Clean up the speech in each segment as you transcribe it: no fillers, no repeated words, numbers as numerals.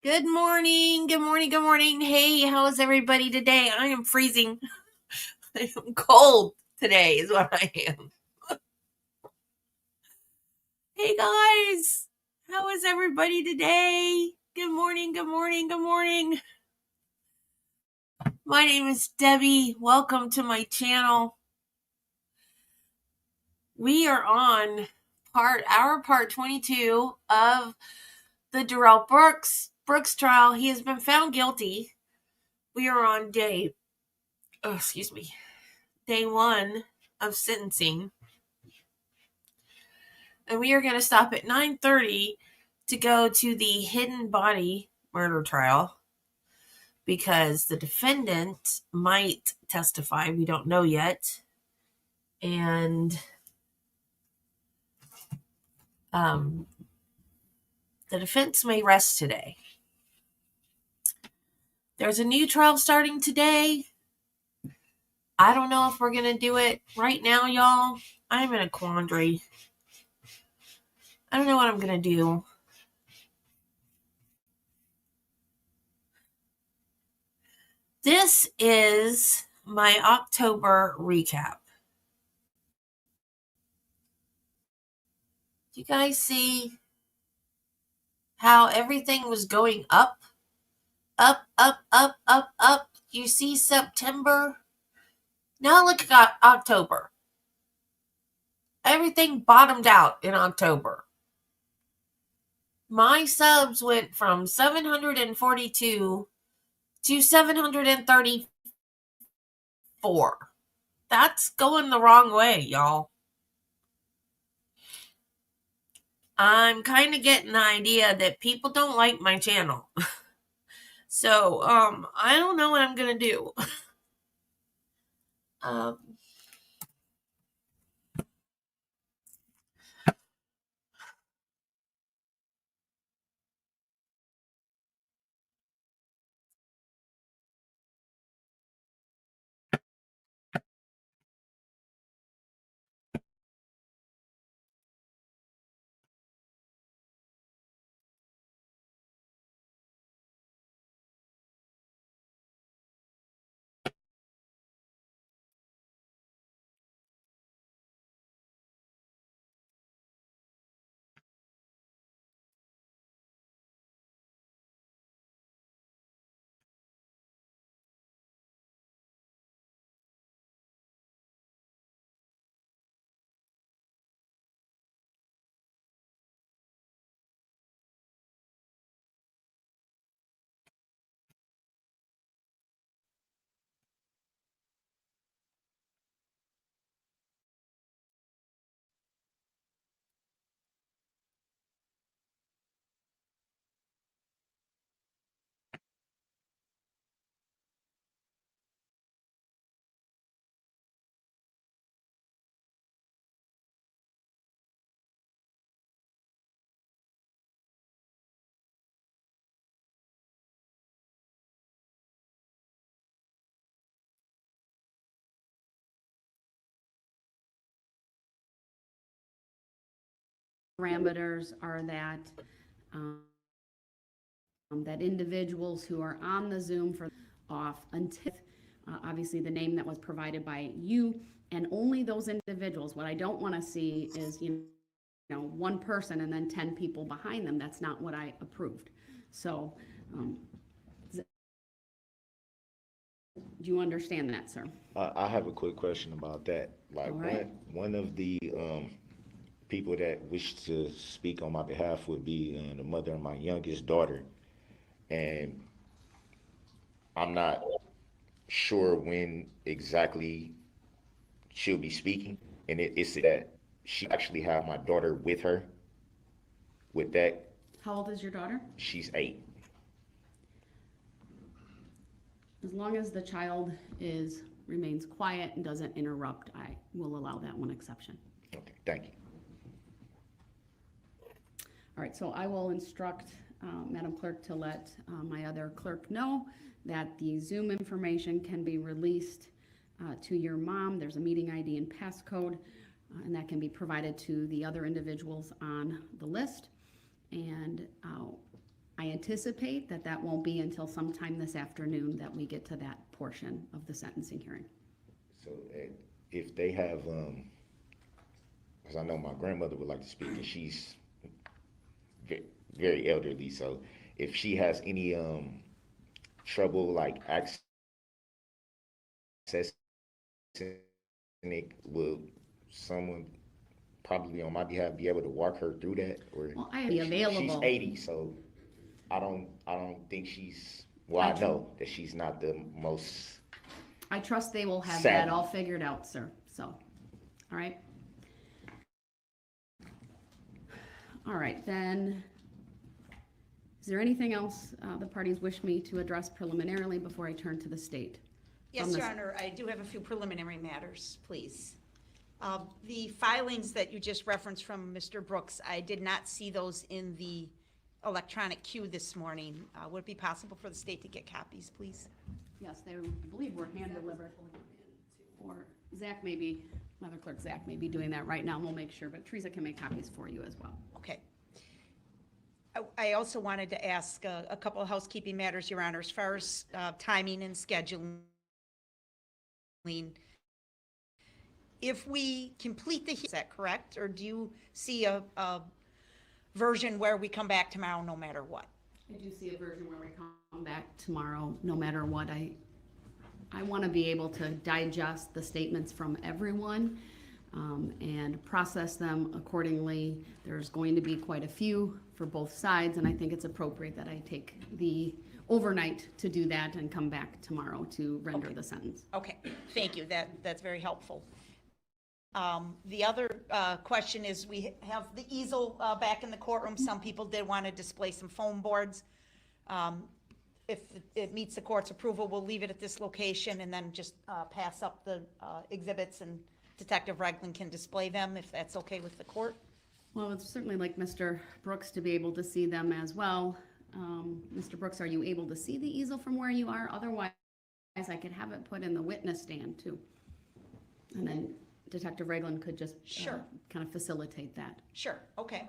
Good morning. Good morning. Good morning. Hey, how is everybody today? I am freezing. I am cold today, is what I am. Hey, guys. How is everybody today? Good morning. Good morning. Good morning. My name is Debbie. Welcome to my channel. We are on part 22 of the Darrell Brooks trial. He has been found guilty. We are on day 1 of sentencing. And we are going to stop at 9:30 to go to the hidden body murder trial because the defendant might testify. We don't know yet. And the defense may rest today. There's a new trial starting today. I don't know if we're going to do it right now, y'all. I'm in a quandary. I don't know what I'm going to do. This is my October recap. Do you guys see how everything was going up? Up, up, up, up, up. You see September? Now look at October. Everything bottomed out in October. My subs went from 742 to 734. That's going the wrong way, y'all. I'm kind of getting the idea that people don't like my channel. So, I don't know what I'm going to do. Parameters are that that individuals who are on the Zoom for off until obviously the name that was provided by you and only those individuals. What I don't want to see is one person and then 10 people behind them. That's not what I approved. So do you understand that, sir? I have a quick question about that. Like, right. one of the people that wish to speak on my behalf would be the mother of my youngest daughter, and I'm not sure when exactly she'll be speaking. And it's that she actually have my daughter with her. With that, How old is your daughter? she's 8. As long as the child remains quiet and doesn't interrupt, I will allow that one exception. Okay, thank you. All right, so I will instruct Madam Clerk to let my other clerk know that the Zoom information can be released to your mom. There's a meeting ID and passcode, and that can be provided to the other individuals on the list. And I anticipate that that won't be until sometime this afternoon that we get to that portion of the sentencing hearing. So if they have, because I know my grandmother would like to speak, and she's very elderly, so if she has any trouble like accessing it, will someone probably on my behalf be able to walk her through that? Or Well, I be available. She's 80, so I don't think she's. Well, I know that she's not the most. I trust they will have savvy. that all figured out, sir. So, all right. All right, then. Is there anything else the parties wish me to address preliminarily before I turn to the state? Yes, Your Honor, I do have a few preliminary matters, please. The filings that you just referenced from Mr. Brooks, I did not see those in the electronic queue this morning. Would it be possible for the state to get copies, please? Yes, they, I believe, were hand delivered. Or Zach may be, Mother Clerk Zach may be doing that right now, and we'll make sure, but Teresa can make copies for you as well. Okay. I also wanted to ask a couple of housekeeping matters, Your Honor, as far as timing and scheduling. If we complete the, is that correct? Or do you see a version where we come back tomorrow no matter what? I do see a version where we come back tomorrow, no matter what. I want to be able to digest the statements from everyone and process them accordingly. There's going to be quite a few for both sides, and I think it's appropriate that I take the overnight to do that and come back tomorrow to render the sentence. Okay, thank you. That's very helpful. The other question is, we have the easel back in the courtroom. Some people did want to display some foam boards. If it meets the court's approval, we'll leave it at this location and then just pass up the exhibits, and Detective Regland can display them if that's okay with the court. Well, it's certainly like Mr. Brooks to be able to see them as well. Mr. Brooks, are you able to see the easel from where you are? Otherwise, I could have it put in the witness stand too. And then Detective Regland could just kind of facilitate that. Sure, okay.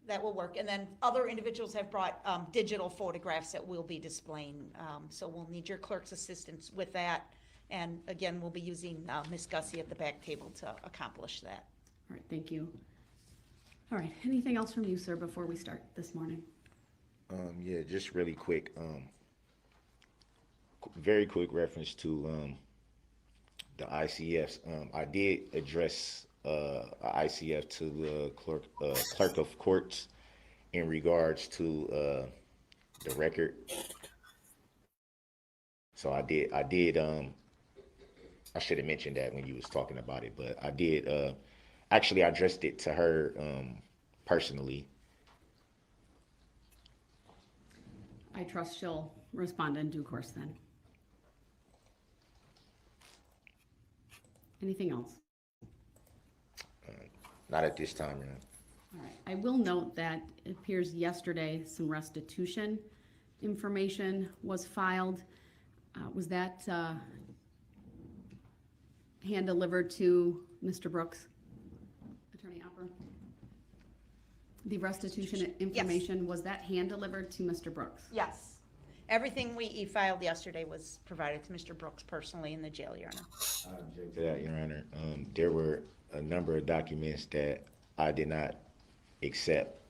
That will work. And then other individuals have brought digital photographs that we'll be displaying. So we'll need your clerk's assistance with that. And again, we'll be using Ms. Gussie at the back table to accomplish that. All right, thank you. All right, anything else from you, sir, before we start this morning? Yeah, just really quick. Very quick reference to the ICFs. I did address ICF to the clerk of courts in regards to the record. So I did. I should have mentioned that when you was talking about it, but I did. Actually, I addressed it to her personally. I trust she'll respond in due course then. Anything else? Not at this time, Your Honor. All right. I will note that it appears yesterday some restitution information was filed. Was that hand delivered to Mr. Brooks? Attorney Opper? The restitution information, was that hand delivered to Mr. Brooks? Yes. Everything we e-filed yesterday was provided to Mr. Brooks personally in the jail, Your Honor. I object to that, Your Honor. There were a number of documents that I did not accept.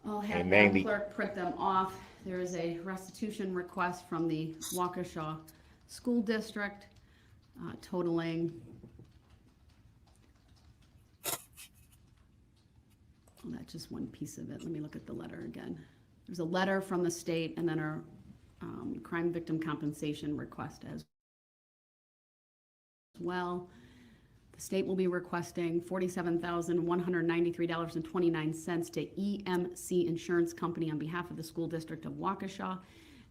I'll have the clerk print them off. There is a restitution request from the Waukesha School District totaling, well, that's just one piece of it. Let me look at the letter again. There's a letter from the state and then a crime victim compensation request as well. The state will be requesting $47,193.29 to EMC Insurance Company on behalf of the School District of Waukesha,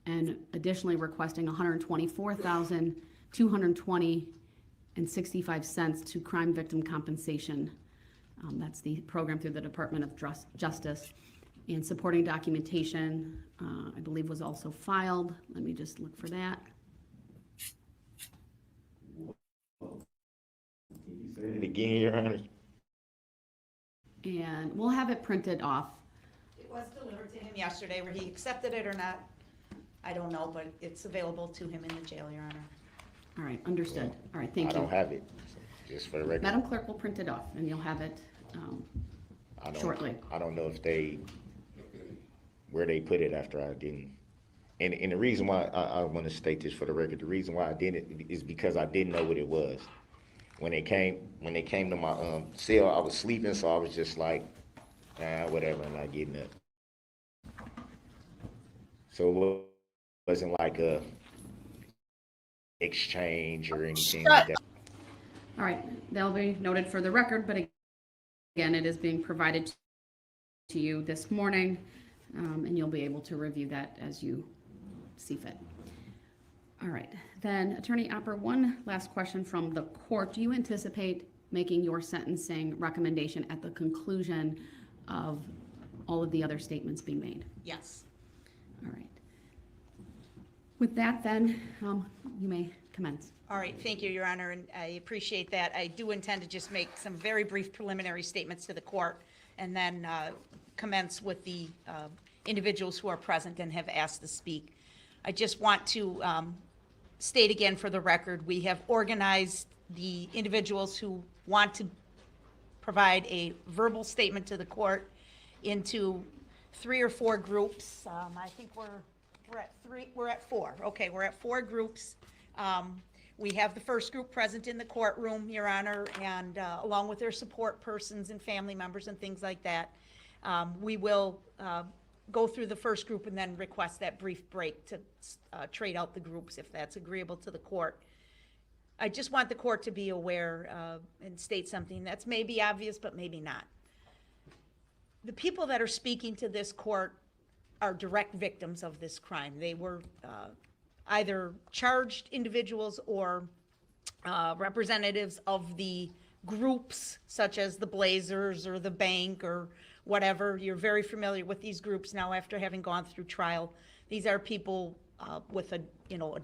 and additionally requesting $124,220.65 to crime victim compensation. That's the program through the Department of Justice. And supporting documentation, I believe, was also filed. Let me just look for that. Say it again, Your Honor. And we'll have it printed off. It was delivered to him yesterday. Where he accepted it or not, I don't know, but it's available to him in the jail, Your Honor. All right, understood. All right, thank I you. don't have it, just for the record. Madam Clerk will print it off, and you'll have it shortly. I don't know if where they put it after I didn't. And the reason why, I want to state this for the record, the reason why I didn't is because I didn't know what it was. When they came to my cell, I was sleeping, so I was just like, whatever, I'm not getting up. So it wasn't like a exchange or anything like that. All right, they'll be noted for the record, but again, it is being provided to you this morning, and you'll be able to review that as you see fit. All right, then Attorney Opper, one last question from the court. Do you anticipate making your sentencing recommendation at the conclusion of all of the other statements being made? Yes. All right. With that, then, you may commence. All right, thank you, Your Honor, and I appreciate that. I do intend to just make some very brief preliminary statements to the court and then commence with the individuals who are present and have asked to speak. I just want to state again for the record, we have organized the individuals who want to provide a verbal statement to the court into 3 or 4 groups. I think we're at 4. Okay, we're at 4 groups. We have the first group present in the courtroom, Your Honor, and along with their support persons and family members and things like that. We will go through the first group and then request that brief break to trade out the groups if that's agreeable to the court. I just want the court to be aware and state something that's maybe obvious, but maybe not. The people that are speaking to this court are direct victims of this crime. They were either charged individuals or representatives of the groups such as the Blazers or the bank or whatever. You're very familiar with these groups now after having gone through trial. These are people with a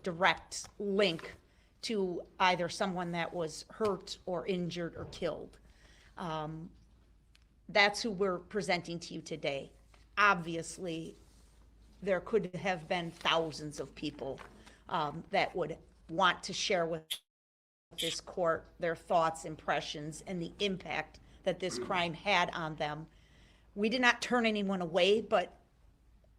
direct link to either someone that was hurt or injured or killed. That's who we're presenting to you today. Obviously, there could have been thousands of people that would want to share with this court their thoughts, impressions, and the impact that this crime had on them. We did not turn anyone away, but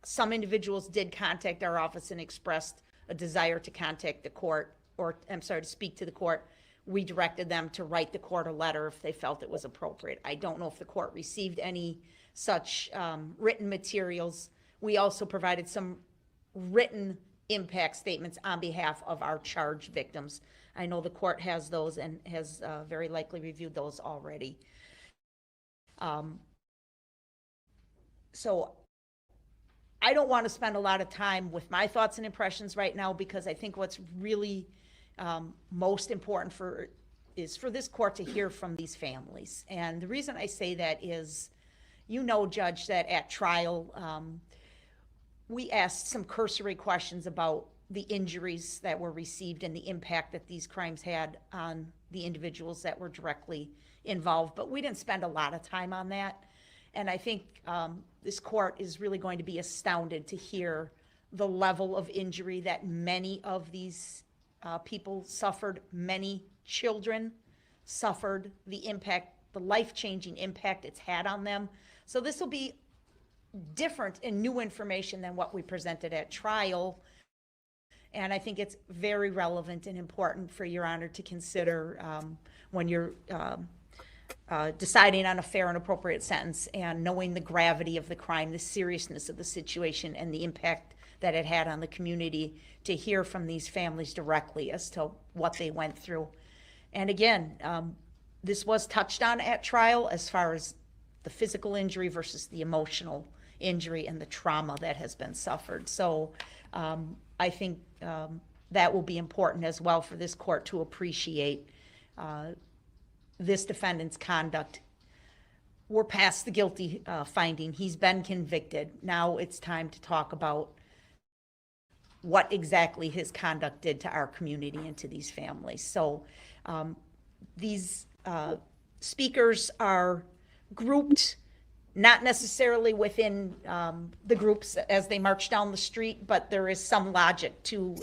some individuals did contact our office and expressed a desire to contact the court, or to speak to the court. We directed them to write the court a letter if they felt it was appropriate. I don't know if the court received any such written materials. We also provided some written impact statements on behalf of our charged victims. I know the court has those and has very likely reviewed those already. So I don't want to spend a lot of time with my thoughts and impressions right now, because I think what's really most important is for this court to hear from these families. And the reason I say that is, Judge, that at trial, we asked some cursory questions about the injuries that were received and the impact that these crimes had on the individuals that were directly involved, but we didn't spend a lot of time on that. And I think this court is really going to be astounded to hear the level of injury that many of these people suffered. Many children suffered the impact, the life-changing impact it's had on them. So this will be different and new information than what we presented at trial. And I think it's very relevant and important for Your Honor to consider when you're deciding on a fair and appropriate sentence, and knowing the gravity of the crime, the seriousness of the situation, and the impact that it had on the community, to hear from these families directly as to what they went through. And again, this was touched on at trial as far as the physical injury versus the emotional injury and the trauma that has been suffered. So I think that will be important as well for this court to appreciate this defendant's conduct. We're past the guilty finding. He's been convicted. Now it's time to talk about what exactly his conduct did to our community and to these families. So these speakers are grouped, not necessarily within the groups as they march down the street, but there is some logic to,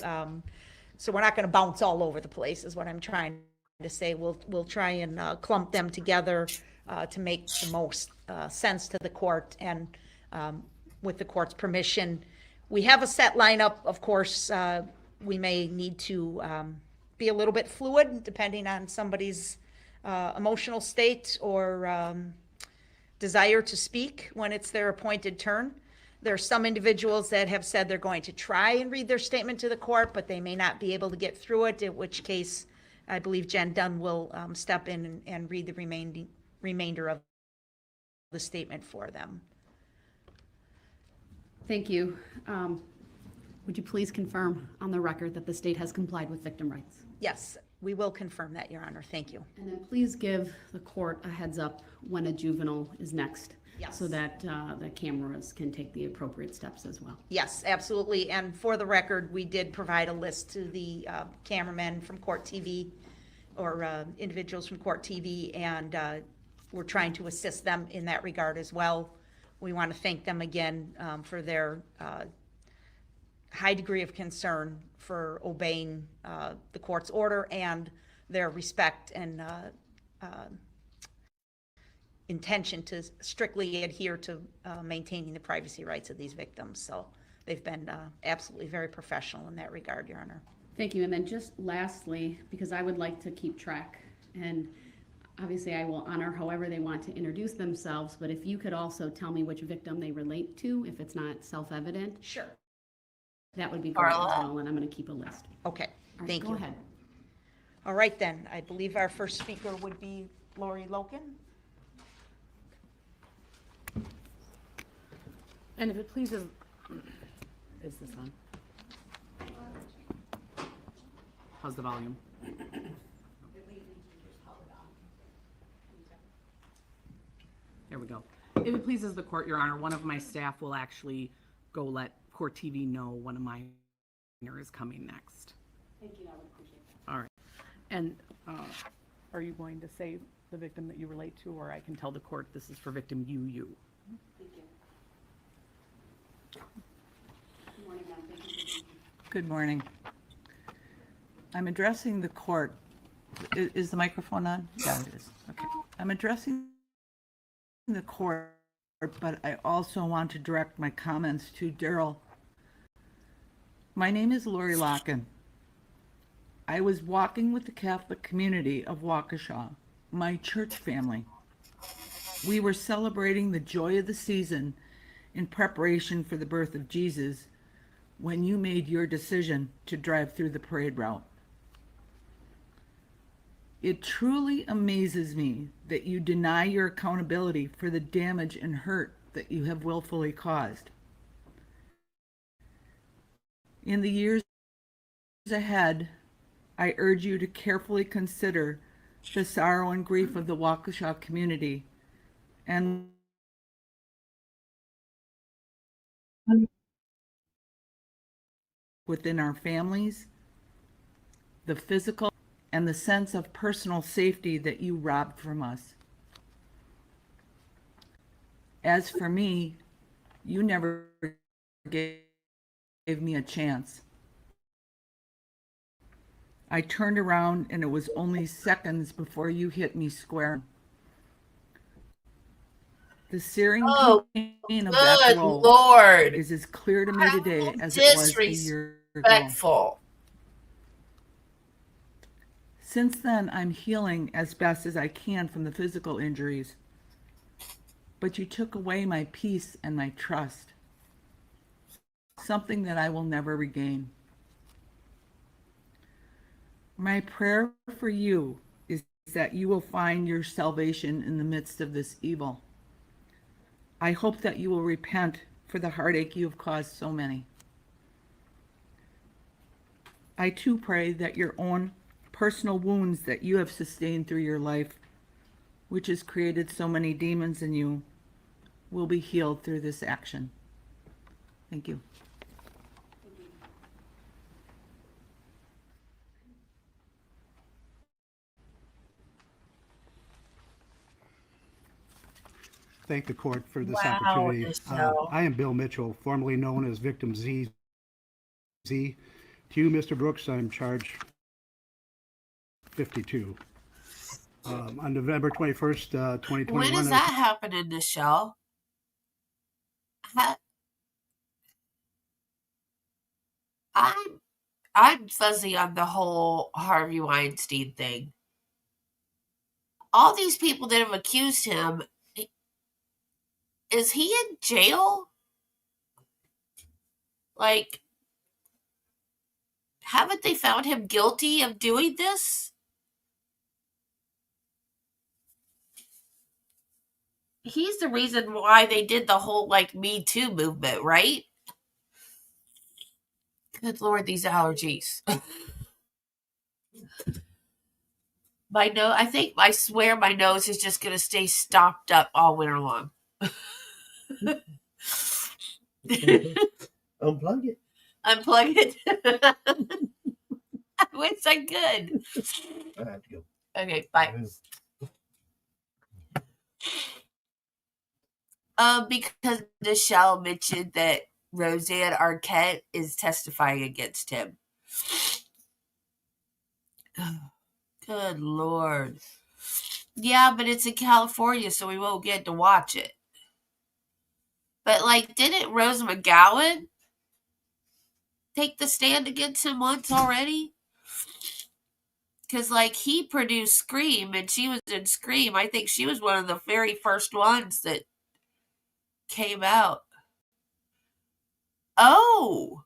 so we're not going to bounce all over the place, is what I'm trying to say. We'll try and clump them together to make the most sense to the court, and with the court's permission. We have a set lineup, of course. We may need to be a little bit fluid depending on somebody's emotional state or desire to speak when it's their appointed turn. There are some individuals that have said they're going to try and read their statement to the court, but they may not be able to get through it, in which case I believe Jen Dunn will step in and read the remainder of the statement for them. Thank you. Would you please confirm on the record that the state has complied with victim rights? Yes, we will confirm that, Your Honor. Thank you. And then please give the court a heads up when a juvenile is next. Yes. So that the cameras can take the appropriate steps as well. Yes, absolutely. And for the record, we did provide a list to the cameramen from Court TV, or individuals from Court TV, and we're trying to assist them in that regard as well. We want to thank them again for their high degree of concern for obeying the court's order and their respect and intention to strictly adhere to maintaining the privacy rights of these victims. So they've been absolutely very professional in that regard, Your Honor. Thank you. And then just lastly, because I would like to keep track, and obviously I will honor however they want to introduce themselves, but if you could also tell me which victim they relate to, if it's not self-evident. Sure. That would be great as Carla. well, and I'm going to keep a list. Okay, All right, thank you. Go ahead. All right then, I believe our first speaker would be Lori Loken. And if it pleases, is this on? How's the volume? There we go. If it pleases the court, Your Honor, one of my staff will actually go let Court TV know one of my is coming next. Thank you. I would appreciate that. All right. And are you going to say the victim that you relate to, or I can tell the court this is for victim you? Thank you. Good morning, ma'am. Thank you for being here. Good morning. I'm addressing the court. Is the microphone on? Yeah, it is. Okay. I'm addressing the court, but I also want to direct my comments to Darrell. My name is Lori Locken. I was walking with the Catholic community of Waukesha, my church family. We were celebrating the joy of the season in preparation for the birth of Jesus when you made your decision to drive through the parade route. It truly amazes me that you deny your accountability for the damage and hurt that you have willfully caused. In the years ahead, I urge you to carefully consider the sorrow and grief of the Waukesha community and within our families, the physical and the sense of personal safety that you robbed from us. As for me, you never gave me a chance. I turned around and it was only seconds before you hit me square. The searing pain of that Good blow Lord. is as clear to me How today as it was a year ago. Disrespectful. Since then, I'm healing as best as I can from the physical injuries. But you took away my peace and my trust, something that I will never regain. My prayer for you is that you will find your salvation in the midst of this evil. I hope that you will repent for the heartache you have caused so many. I too pray that your own personal wounds that you have sustained through your life, which has created so many demons in you, will be healed through this action. Thank you. thank the court for this Wow, opportunity. Michelle. I am Bill Mitchell, formerly known as Victim ZZ. To you, Mr. Brooks, I'm charged 52. On November 21st, When 2021, is that happening, Michelle? Ha- I'm fuzzy on the whole Harvey Weinstein thing. All these people that have accused him, is he in jail? Like, haven't they found him guilty of doing this? He's the reason why they did the whole, like, Me Too movement, right? Good Lord, these allergies. My nose, I swear my nose is just going to stay stopped up all winter long. Unplug it. Unplug it. I wish I could. I have to go. Okay, bye. Because Michelle mentioned that Roseanne Arquette is testifying against him. Good Lord. Yeah, but it's in California, so we won't get to watch it. But, like, didn't Rose McGowan take the stand against him once already? Because, like, he produced Scream, and she was in Scream. I think she was one of the very first ones that came out. Oh!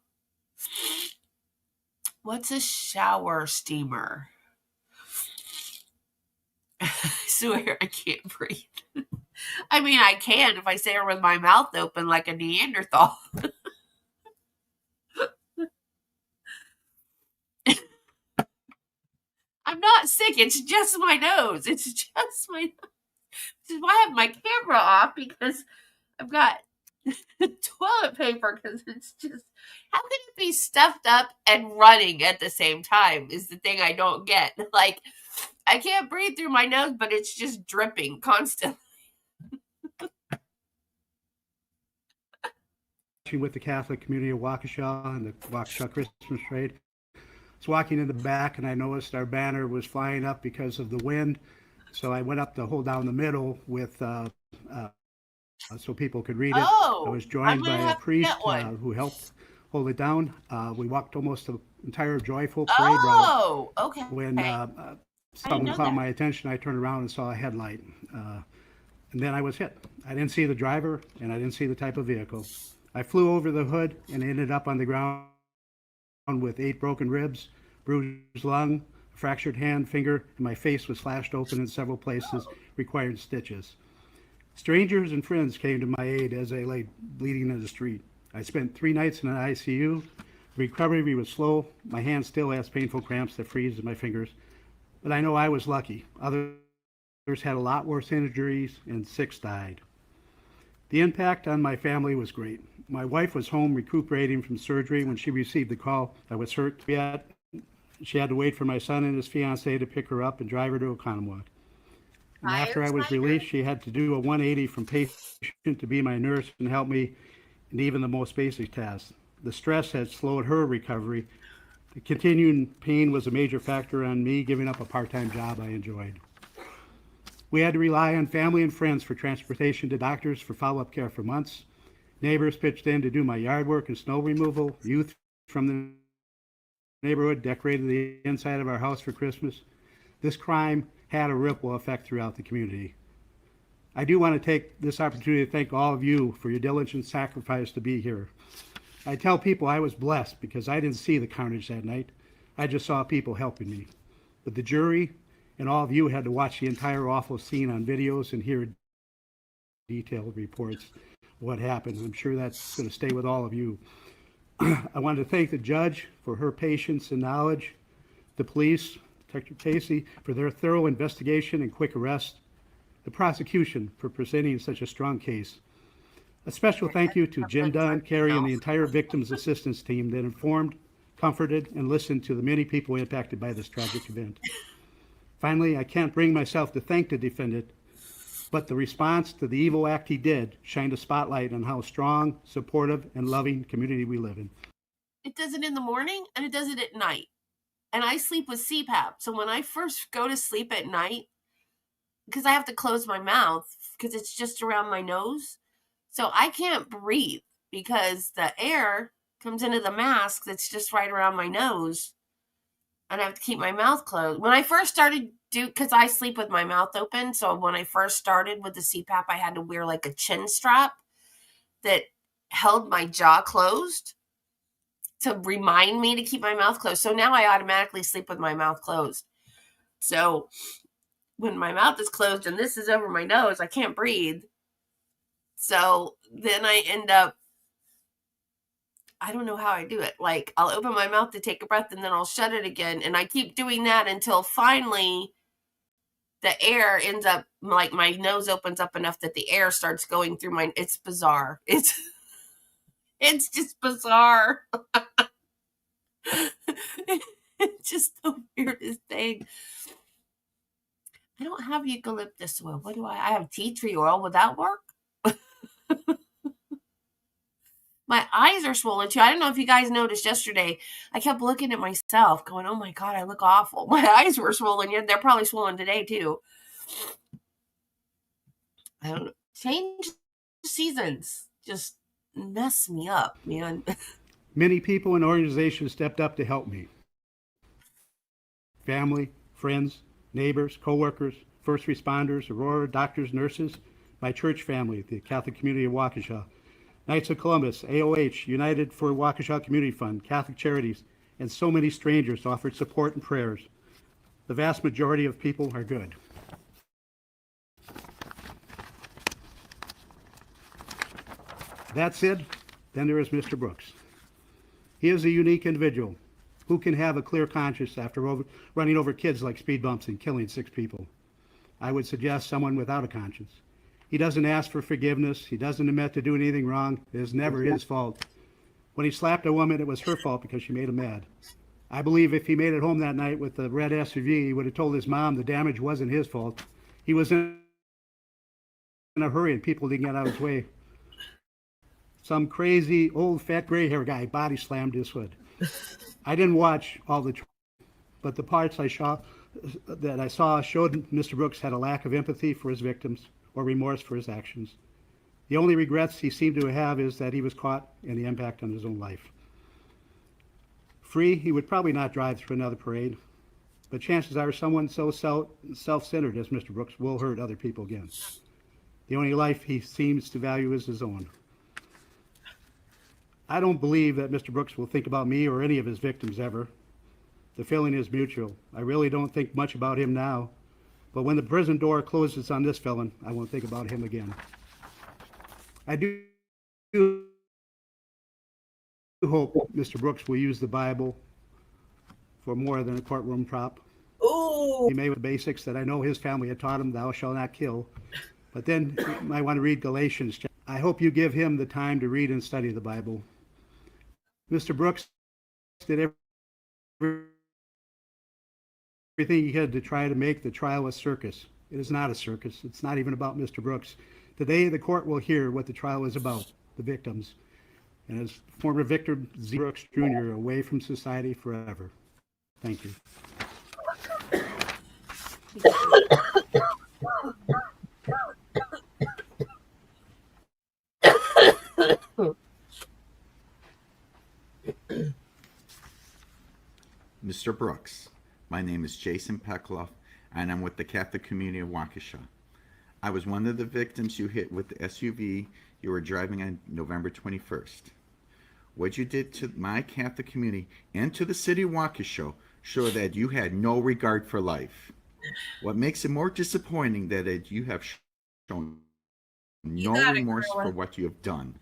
What's a shower steamer? I swear I can't breathe. I mean, I can if I say it with my mouth open like a Neanderthal. I'm not sick. It's just my nose. It's just my nose. This is why I have my camera off, because I've got toilet paper, because it's just, how can it be stuffed up and running at the same time is the thing I don't get. Like, I can't breathe through my nose, but it's just dripping constantly. with the Catholic community of Waukesha and the Waukesha Christmas trade. I was walking in the back and I noticed our banner was flying up because of the wind. So I went up to hold down the middle with so people could read it. Oh, I was I'm joined gonna by a have to priest get one. who helped hold it down. We walked almost the entire joyful parade route. Oh, okay. When something know caught that. my attention, I turned around and saw a headlight. And then I was hit. I didn't see the driver and I didn't see the type of vehicle. I flew over the hood and ended up on the ground with 8 broken ribs, bruised lung, fractured hand, finger, and my face was slashed open in several places, required stitches. Strangers and friends came to my aid as I lay bleeding in the street. I spent 3 nights in an ICU. Recovery was slow. My hand still has painful cramps that freeze in my fingers. But I know I was lucky. Others had a lot worse injuries and 6 died. The impact on my family was great. My wife was home recuperating from surgery when she received the call I was hurt. Yet she had to wait for my son and his fiancee to pick her up and drive her to Oconomowoc. And after I was released, she had to do a 180 from patient to be my nurse and help me in even the most basic tasks. The stress had slowed her recovery. The continuing pain was a major factor on me giving up a part-time job I enjoyed. We had to rely on family and friends for transportation to doctors for follow-up care for months. Neighbors pitched in to do my yard work and snow removal. Youth from the neighborhood decorated the inside of our house for Christmas. This crime had a ripple effect throughout the community. I do want to take this opportunity to thank all of you for your diligent and sacrifice to be here. I tell people I was blessed because I didn't see the carnage that night. I just saw people helping me. But the jury and all of you had to watch the entire awful scene on videos and hear detailed reports of what happened. I'm sure that's going to stay with all of you. I want to thank the judge for her patience and knowledge, the police, Detective Casey, for their thorough investigation and quick arrest, the prosecution for presenting such a strong case. A special thank you to Jim Dunn, Carrie, and the entire victims assistance team that informed, comforted, and listened to the many people impacted by this tragic event. Finally, I can't bring myself to thank the defendant, But the response to the evil act he did shined a spotlight on how strong, supportive, and loving community we live in. It does it in the morning and it does it at night. And I sleep with CPAP. So when I first go to sleep at night, because I have to close my mouth because it's just around my nose. So I can't breathe because the air comes into the mask that's just right around my nose. And I have to keep my mouth closed. When I first started because I sleep with my mouth open. So when I first started with the CPAP, I had to wear like a chin strap that held my jaw closed to remind me to keep my mouth closed. So now I automatically sleep with my mouth closed. So when my mouth is closed and this is over my nose, I can't breathe. So then I end up, I don't know how I do it. Like I'll open my mouth to take a breath and then I'll shut it again. And I keep doing that until finally the air ends up, like my nose opens up enough that the air starts going through my, it's bizarre. It's just bizarre. It's just the weirdest thing. I don't have eucalyptus oil. What do I have tea tree oil. Would that work? My eyes are swollen too. I don't know if you guys noticed yesterday. I kept looking at myself going, oh my God, I look awful. My eyes were swollen. Yeah, they're probably swollen today too. I don't know. Change seasons just mess me up, man. Many people and organizations stepped up to help me. Family, friends, neighbors, co-workers, first responders, Aurora, doctors, nurses, my church family, the Catholic community of Waukesha, Knights of Columbus, AOH, United for Waukesha Community Fund, Catholic Charities, and so many strangers offered support and prayers. The vast majority of people are good. That said, then there is Mr. Brooks. He is a unique individual. Who can have a clear conscience after running over kids like speed bumps and killing 6 people? I would suggest someone without a conscience. He doesn't ask for forgiveness. He doesn't admit to doing anything wrong. It is never his fault. When he slapped a woman, it was her fault because she made him mad. I believe if he made it home that night with the red SUV, he would have told his mom the damage wasn't his fault. He was in a hurry and people didn't get out of his way. Some crazy old fat gray hair guy body slammed his hood. I didn't watch all the, but the parts I saw showed Mr. Brooks had a lack of empathy for his victims or remorse for his actions. The only regrets he seemed to have is that he was caught and the impact on his own life. Free, he would probably not drive through another parade, but chances are someone so self-centered as Mr. Brooks will hurt other people again. The only life he seems to value is his own. I don't believe that Mr. Brooks will think about me or any of his victims ever. The feeling is mutual. I really don't think much about him now, but when the prison door closes on this felon, I won't think about him again. I do hope Mr. Brooks will use the Bible for more than a courtroom prop. Ooh. He may with the basics that I know his family had taught him, thou shalt not kill, but then you might want to read Galatians. I hope you give him the time to read and study the Bible. Mr. Brooks did everything he could to try to make the trial a circus. It is not a circus. It's not even about Mr. Brooks. Today, the court will hear what the trial is about, the victims, and as former victim Brooks Jr. away from society forever. Thank you. Mr. Brooks, my name is Jason Pekloff, and I'm with the Catholic community of Waukesha. I was one of the victims you hit with the SUV you were driving on November 21st. What you did to my Catholic community and to the city of Waukesha show that you had no regard for life. What makes it more disappointing that you have shown no remorse for what you have done.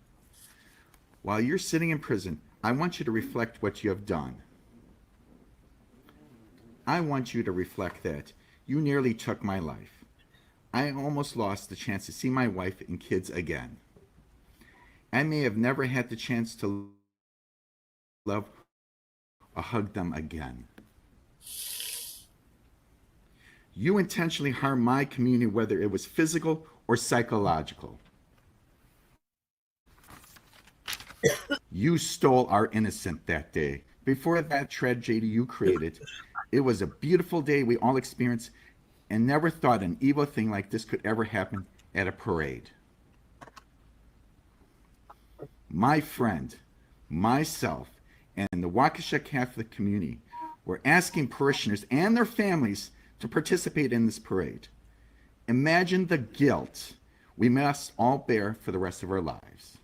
While you're sitting in prison, I want you to reflect what you have done. I want you to reflect that you nearly took my life. I almost lost the chance to see my wife and kids again. I may have never had the chance to love or hug them again. You intentionally harmed my community, whether it was physical or psychological. You stole our innocence that day. Before that tragedy you created, it was a beautiful day we all experienced and never thought an evil thing like this could ever happen at a parade. My friend, myself, and the Waukesha Catholic community were asking parishioners and their families to participate in this parade. Imagine the guilt we must all bear for the rest of our lives.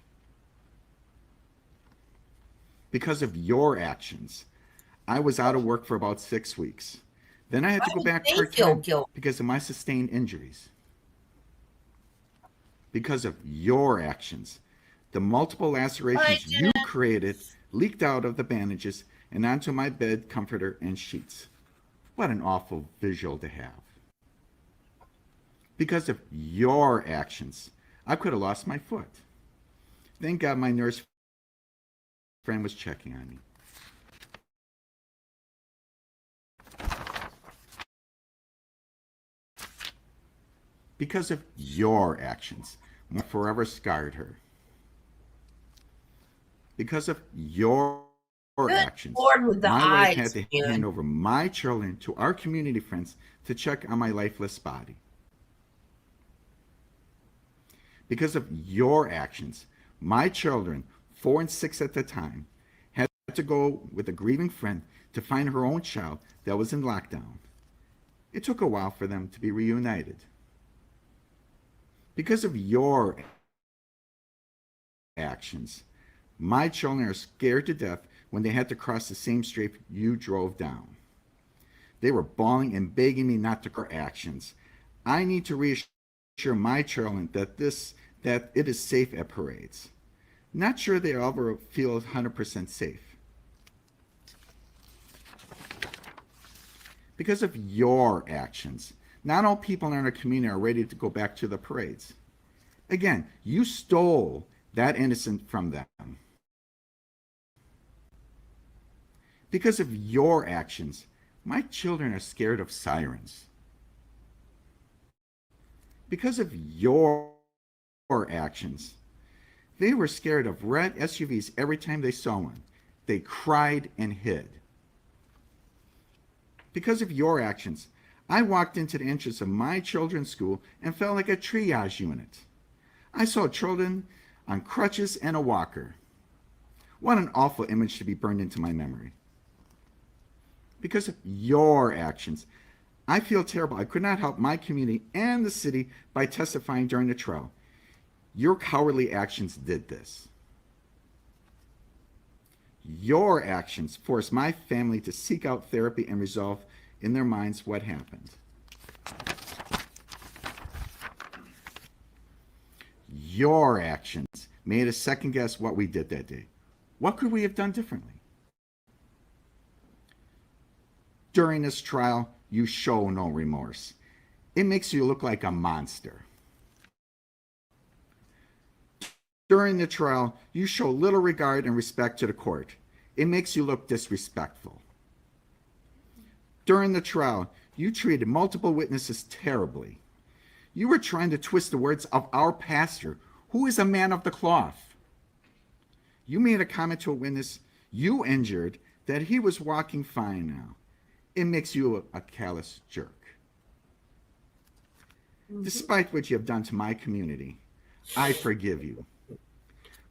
Because of your actions, I was out of work for about 6 weeks. Then I had to go back part-time because of my sustained injuries. Because of your actions, the multiple lacerations you created leaked out of the bandages and onto my bed, comforter, and sheets. What an awful visual to have. Because of your actions, I could have lost my foot. Thank God my nurse friend was checking on me. Because of your actions, I forever scarred her. Because of your actions, my wife had to hand over my children to our community friends to check on my lifeless body. Because of your actions, my children, 4 and 6 at the time, had to go with a grieving friend to find her own child that was in lockdown. It took a while for them to be reunited. Because of your actions, my children are scared to death when they had to cross the same street you drove down. They were bawling and begging me not to correct actions. I need to reassure my children that it is safe at parades. Not sure they ever feel 100% safe. Because of your actions, not all people in our community are ready to go back to the parades. Again, you stole that innocence from them. Because of your actions, my children are scared of sirens. Because of your actions, they were scared of red SUVs every time they saw one. They cried and hid. Because of your actions, I walked into the entrance of my children's school and felt like a triage unit. I saw children on crutches and a walker. What an awful image to be burned into my memory. Because of your actions, I feel terrible. I could not help my community and the city by testifying during the trial. Your cowardly actions did this. Your actions forced my family to seek out therapy and resolve in their minds what happened. Your actions made us second guess what we did that day. What could we have done differently? During this trial, you show no remorse. It makes you look like a monster. During the trial, you show little regard and respect to the court. It makes you look disrespectful. During the trial, you treated multiple witnesses terribly. You were trying to twist the words of our pastor, who is a man of the cloth. You made a comment to a witness you injured that he was walking fine now. It makes you a callous jerk. Despite what you have done to my community, I forgive you.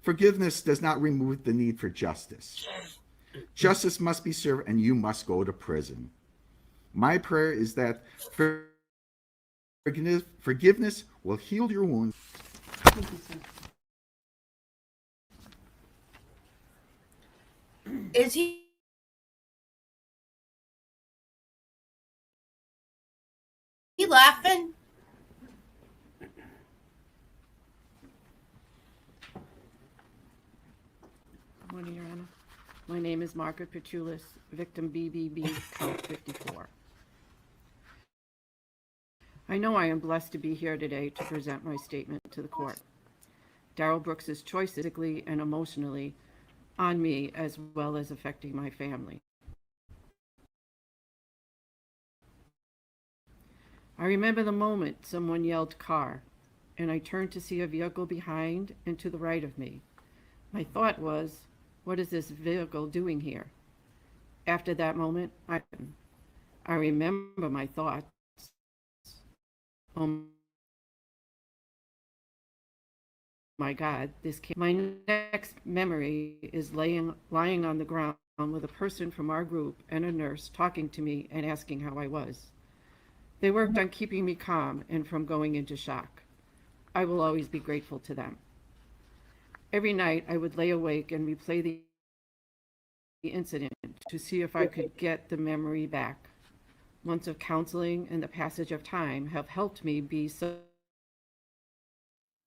Forgiveness does not remove the need for justice. Justice must be served and you must go to prison. My prayer is that forgiveness will heal your wounds. Thank you, sir. Is he laughing? Good morning, Your Honor. My name is Margaret Petrulis, victim BBB, count 54. I know I am blessed to be here today to present my statement to the court. Darrell Brooks's choice physically and emotionally on me, as well as affecting my family. I remember the moment someone yelled "car," and I turned to see a vehicle behind and to the right of me. My thought was, what is this vehicle doing here? After that moment, I remember my thoughts. Oh my God, my next memory is lying on the ground with a person from our group and a nurse talking to me and asking how I was. They worked on keeping me calm and from going into shock. I will always be grateful to them. Every night I would lay awake and replay the incident to see if I could get the memory back. Months of counseling and the passage of time have helped me be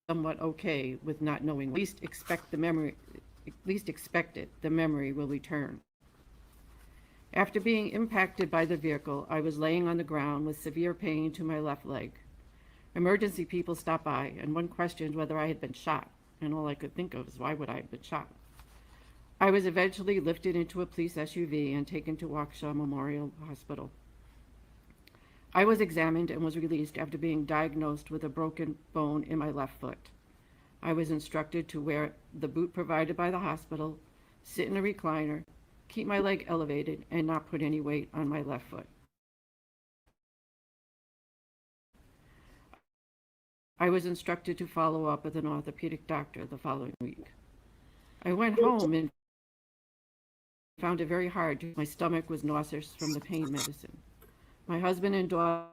somewhat okay with not knowing. Least expect it, the memory will return. After being impacted by the vehicle, I was laying on the ground with severe pain to my left leg. Emergency people stopped by, and one questioned whether I had been shot, and all I could think of is why would I have been shot? I was eventually lifted into a police SUV and taken to Waukesha Memorial Hospital. I was examined and was released after being diagnosed with a broken bone in my left foot. I was instructed to wear the boot provided by the hospital, sit in a recliner, keep my leg elevated, and not put any weight on my left foot. I was instructed to follow up with an orthopedic doctor the following week. I went home and found it very hard. My stomach was nauseous from the pain medicine. My husband and daughter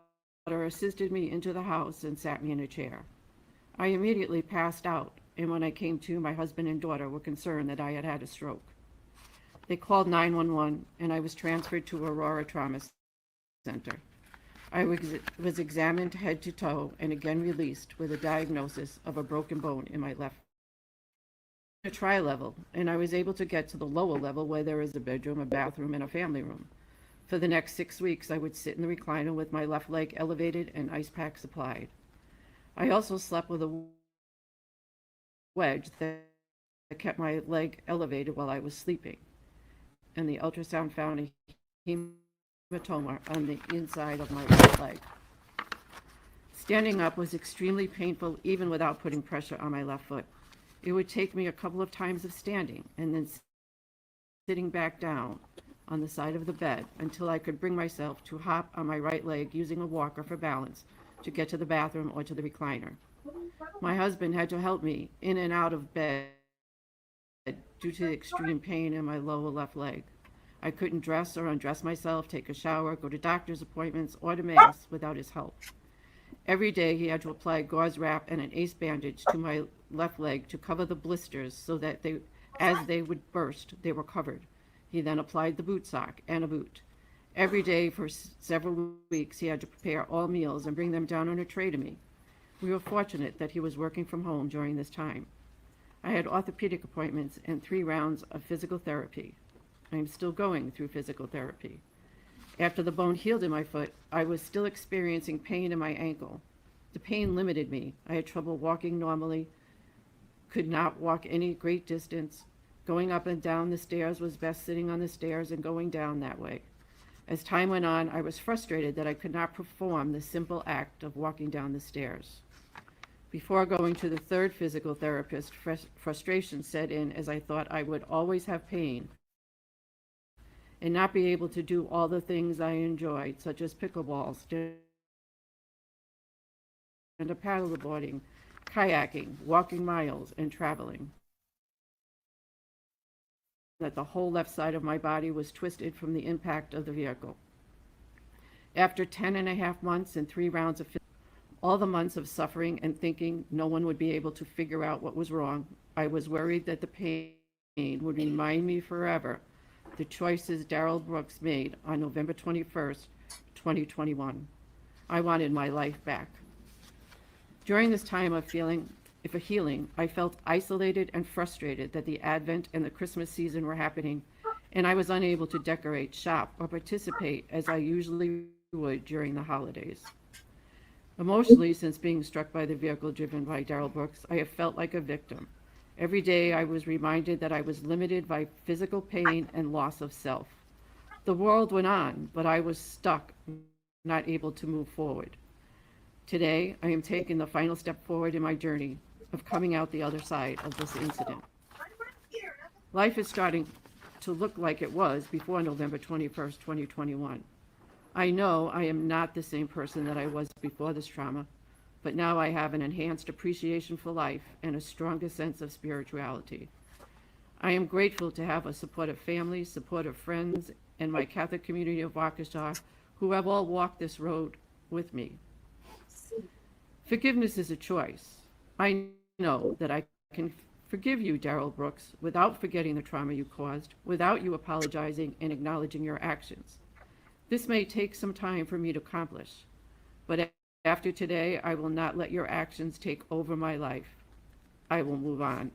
assisted me into the house and sat me in a chair. I immediately passed out, and when I came to, my husband and daughter were concerned that I had had a stroke. They called 911, and I was transferred to Aurora Trauma Center. I was examined head to toe and again released with a diagnosis of a broken bone in my left a tri-level, and I was able to get to the lower level where there is a bedroom, a bathroom, and a family room. For the next 6 weeks, I would sit in the recliner with my left leg elevated and ice packs applied. I also slept with a wedge that kept my leg elevated while I was sleeping, and the ultrasound found a hematoma on the inside of my right leg. Standing up was extremely painful even without putting pressure on my left foot. It would take me a couple of times of standing and then sitting back down on the side of the bed until I could bring myself to hop on my right leg using a walker for balance to get to the bathroom or to the recliner. My husband had to help me in and out of bed due to the extreme pain in my lower left leg. I couldn't dress or undress myself, take a shower, go to doctor's appointments, or to mass without his help. Every day he had to apply gauze wrap and an ace bandage to my left leg to cover the blisters so that as they would burst, they were covered. He then applied the boot sock and a boot. Every day for several weeks, he had to prepare all meals and bring them down on a tray to me. We were fortunate that he was working from home during this time. I had orthopedic appointments and 3 rounds of physical therapy. I am still going through physical therapy. After the bone healed in my foot, I was still experiencing pain in my ankle. The pain limited me. I had trouble walking normally, could not walk any great distance. Going up and down the stairs was best sitting on the stairs and going down that way. As time went on, I was frustrated that I could not perform the simple act of walking down the stairs. Before going to the 3rd physical therapist, frustration set in as I thought I would always have pain and not be able to do all the things I enjoyed, such as pickleball, stand-up paddleboarding, kayaking, walking miles, and traveling. That the whole left side of my body was twisted from the impact of the vehicle. After 10.5 months and 3 rounds of all the months of suffering and thinking no one would be able to figure out what was wrong, I was worried that the pain would remind me forever the choices Darrell Brooks made on November 21st, 2021. I wanted my life back. During this time of healing, I felt isolated and frustrated that the Advent and the Christmas season were happening, and I was unable to decorate, shop, or participate as I usually would during the holidays. Emotionally, since being struck by the vehicle driven by Darrell Brooks, I have felt like a victim. Every day I was reminded that I was limited by physical pain and loss of self. The world went on, but I was stuck, not able to move forward. Today, I am taking the final step forward in my journey of coming out the other side of this incident. Life is starting to look like it was before November 21st, 2021. I know I am not the same person that I was before this trauma, but now I have an enhanced appreciation for life and a stronger sense of spirituality. I am grateful to have a supportive family, supportive friends, and my Catholic community of Waukesha who have all walked this road with me. Forgiveness is a choice. I know that I can forgive you, Darrell Brooks, without forgetting the trauma you caused, without you apologizing and acknowledging your actions. This may take some time for me to accomplish, but after today, I will not let your actions take over my life. I will move on.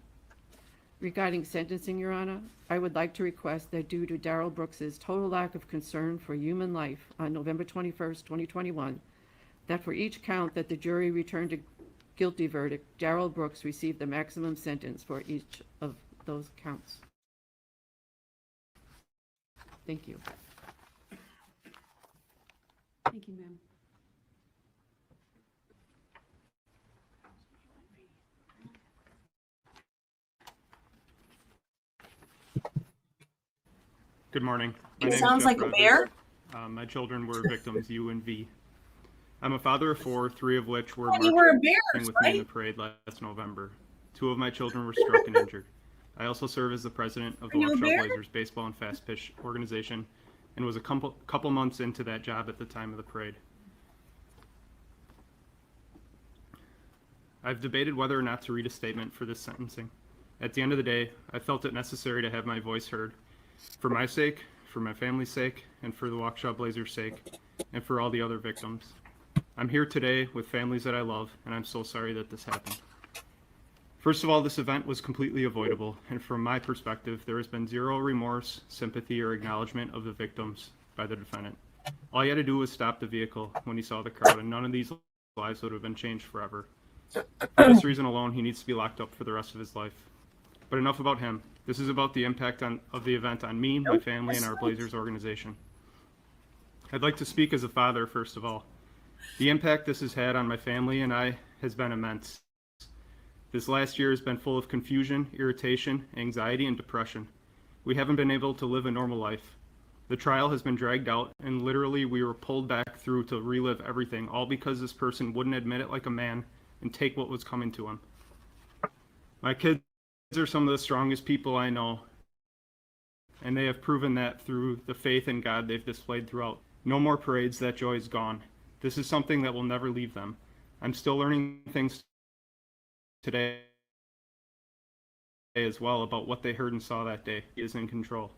Regarding sentencing, Your Honor, I would like to request that due to Darrell Brooks's total lack of concern for human life on November 21st, 2021, that for each count that the jury returned a guilty verdict, Darrell Brooks received the maximum sentence for each of those counts. Thank you. Thank you, ma'am. Good morning. It sounds like a bear. My children were victims U and V. I'm a father of 4, 3 of which were You were a bear, marching with me in the right? parade last November. 2 of my children were struck and injured. I also serve as the president of the Are you a Waukesha bear? Blazers baseball and fast pitch organization, and was a couple months into that job at the time of the parade. I've debated whether or not to read a statement for this sentencing. At the end of the day, I felt it necessary to have my voice heard, for my sake, for my family's sake, and for the Waukesha Blazers' sake, and for all the other victims. I'm here today with families that I love, and I'm so sorry that this happened. First of all, this event was completely avoidable, and from my perspective, there has been zero remorse, sympathy, or acknowledgement of the victims by the defendant. All he had to do was stop the vehicle when he saw the crowd, and none of these lives would have been changed forever. For this reason alone, he needs to be locked up for the rest of his life. But enough about him. This is about the impact of the event on me, my family, and our Blazers organization. I'd like to speak as a father, first of all. The impact this has had on my family and I has been immense. This last year has been full of confusion, irritation, anxiety, and depression. We haven't been able to live a normal life. The trial has been dragged out, and literally we were pulled back through to relive everything, all because this person wouldn't admit it like a man and take what was coming to him. My kids are some of the strongest people I know, and they have proven that through the faith in God they've displayed throughout. No more parades, that joy is gone. This is something that will never leave them. I'm still learning things today as well about what they heard and saw that day. He is in control.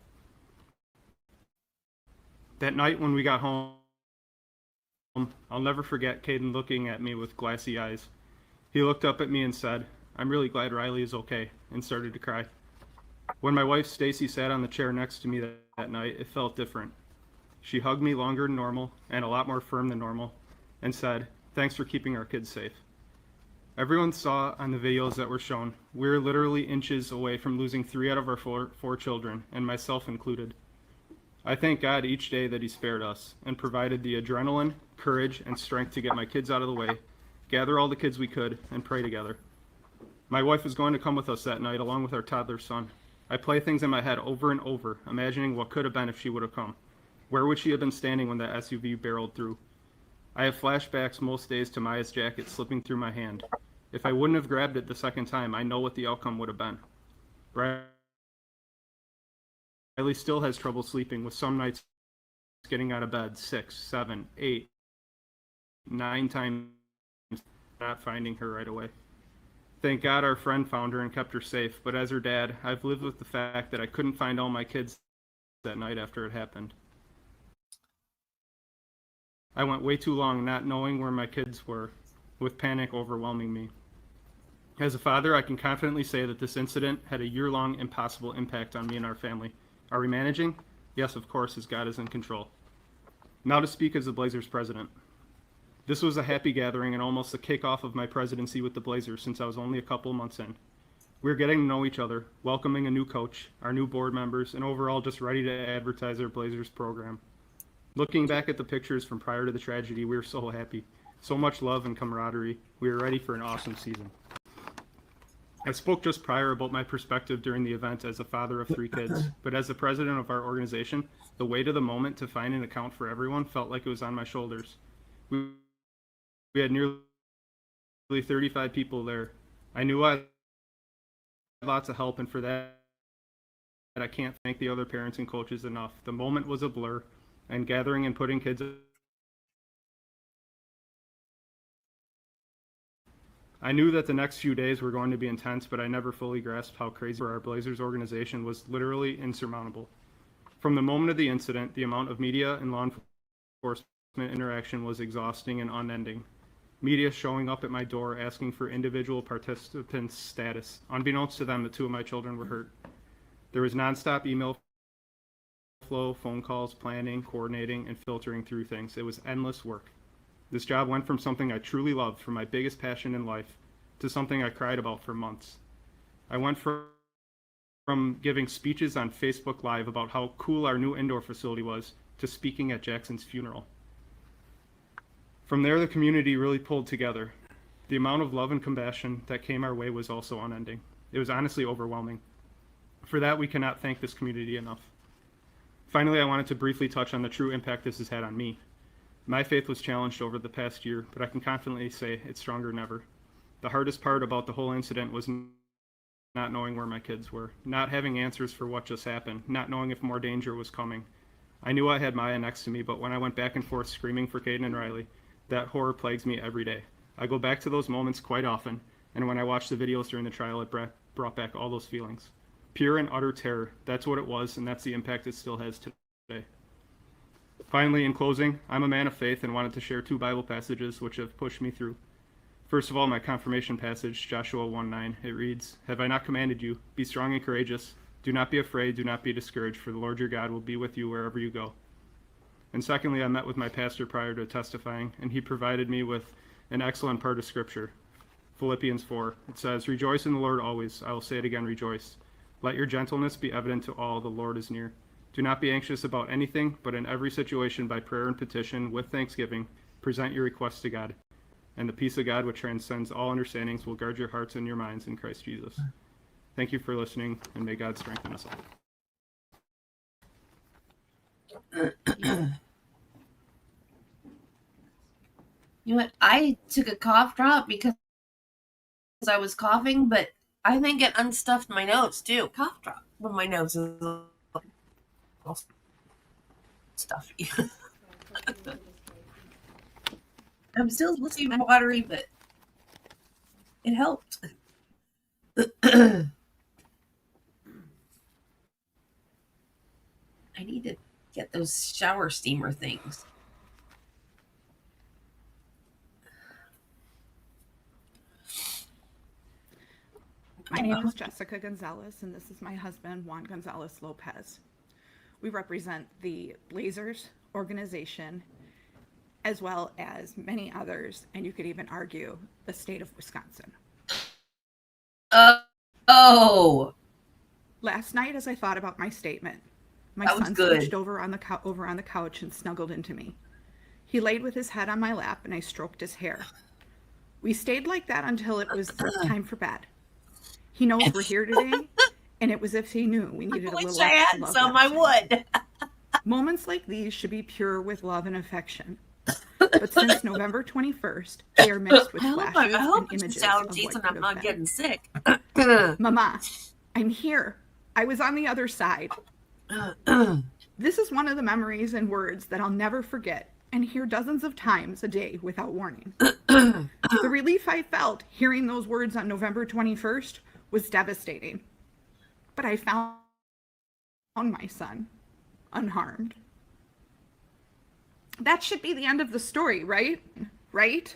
That night when we got home, I'll never forget Caden looking at me with glassy eyes. He looked up at me and said, "I'm really glad Riley is okay," and started to cry. When my wife Stacy sat on the chair next to me that night, it felt different. She hugged me longer than normal and a lot more firm than normal and said, "Thanks for keeping our kids safe." Everyone saw on the videos that were shown, we were literally inches away from losing 3 out of our four children, and myself included. I thank God each day that he spared us and provided the adrenaline, courage, and strength to get my kids out of the way, gather all the kids we could, and pray together. My wife was going to come with us that night along with our toddler son. I play things in my head over and over, imagining what could have been if she would have come. Where would she have been standing when that SUV barreled through? I have flashbacks most days to Maya's jacket slipping through my hand. If I wouldn't have grabbed it the second time, I know what the outcome would have been. Riley still has trouble sleeping, with some nights getting out of bed 6, 7, 8, 9 times, not finding her right away. Thank God our friend found her and kept her safe, but as her dad, I've lived with the fact that I couldn't find all my kids that night after it happened. I went way too long not knowing where my kids were, with panic overwhelming me. As a father, I can confidently say that this incident had a year-long impossible impact on me and our family. Are we managing? Yes, of course, as God is in control. Now to speak as the Blazers president. This was a happy gathering and almost the kickoff of my presidency with the Blazers since I was only a couple months in. We were getting to know each other, welcoming a new coach, our new board members, and overall just ready to advertise our Blazers program. Looking back at the pictures from prior to the tragedy, we were so happy. So much love and camaraderie. We are ready for an awesome season. I spoke just prior about my perspective during the event as a father of 3 kids, but as the president of our organization, the weight of the moment to find an account for everyone felt like it was on my shoulders. We had nearly 35 people there. I knew I had lots of help, and for that, I can't thank the other parents and coaches enough. The moment was a blur, and gathering and putting kids. I knew that the next few days were going to be intense, but I never fully grasped how crazy for our Blazers organization was literally insurmountable. From the moment of the incident, the amount of media and law enforcement interaction was exhausting and unending. Media showing up at my door asking for individual participants' status. Unbeknownst to them, the 2 of my children were hurt. There was nonstop email flow, phone calls, planning, coordinating, and filtering through things. It was endless work. This job went from something I truly loved, from my biggest passion in life, to something I cried about for months. I went from giving speeches on Facebook Live about how cool our new indoor facility was, to speaking at Jackson's funeral. From there, the community really pulled together. The amount of love and compassion that came our way was also unending. It was honestly overwhelming. For that, we cannot thank this community enough. Finally, I wanted to briefly touch on the true impact this has had on me. My faith was challenged over the past year, but I can confidently say it's stronger than ever. The hardest part about the whole incident was not knowing where my kids were, not having answers for what just happened, not knowing if more danger was coming. I knew I had Maya next to me, but when I went back and forth screaming for Caden and Riley, that horror plagues me every day. I go back to those moments quite often, and when I watch the videos during the trial, it brought back all those feelings. Pure and utter terror, that's what it was, and that's the impact it still has today. Finally, in closing, I'm a man of faith and wanted to share 2 Bible passages which have pushed me through. First of all, my confirmation passage, Joshua 1:9. It reads, "Have I not commanded you? Be strong and courageous. Do not be afraid, do not be discouraged, for the Lord your God will be with you wherever you go." And secondly, I met with my pastor prior to testifying, and he provided me with an excellent part of Scripture. Philippians 4. It says, "Rejoice in the Lord always. I will say it again, rejoice. Let your gentleness be evident to all. The Lord is near. Do not be anxious about anything, but in every situation by prayer and petition with thanksgiving, present your requests to God. And the peace of God, which transcends all understandings, will guard your hearts and your minds in Christ Jesus." Thank you for listening, and may God strengthen us all. You know what? I took a cough drop because I was coughing, but I think it unstuffed my nose too. Cough drop. Well, my nose is all stuffy. I'm still listening to watery, but it helped. I need to get those shower steamer things. My name is Jessica Gonzalez, and this is my husband, Juan Gonzalez Lopez. We represent the Blazers organization, as well as many others, and you could even argue the state of Wisconsin. Oh! Last night, as I thought about my statement, my That was son good. switched over on the couch and snuggled into me. He laid with his head on my lap, and I stroked his hair. We stayed like that until it was time for bed. He knows we're here today, and it was as if he knew we needed a I little wish I had love some. that I day. would. Moments like these should be pure with love and affection. But since November 21st, they are mixed with flashes I hope and it's images of allergies what and could I'm have not been. getting sick. Mama, I'm here. I was on the other side. This is one of the memories and words that I'll never forget and hear dozens of times a day without warning. The relief I felt hearing those words on November 21st was devastating. But I found my son unharmed. That should be the end of the story, right? Right?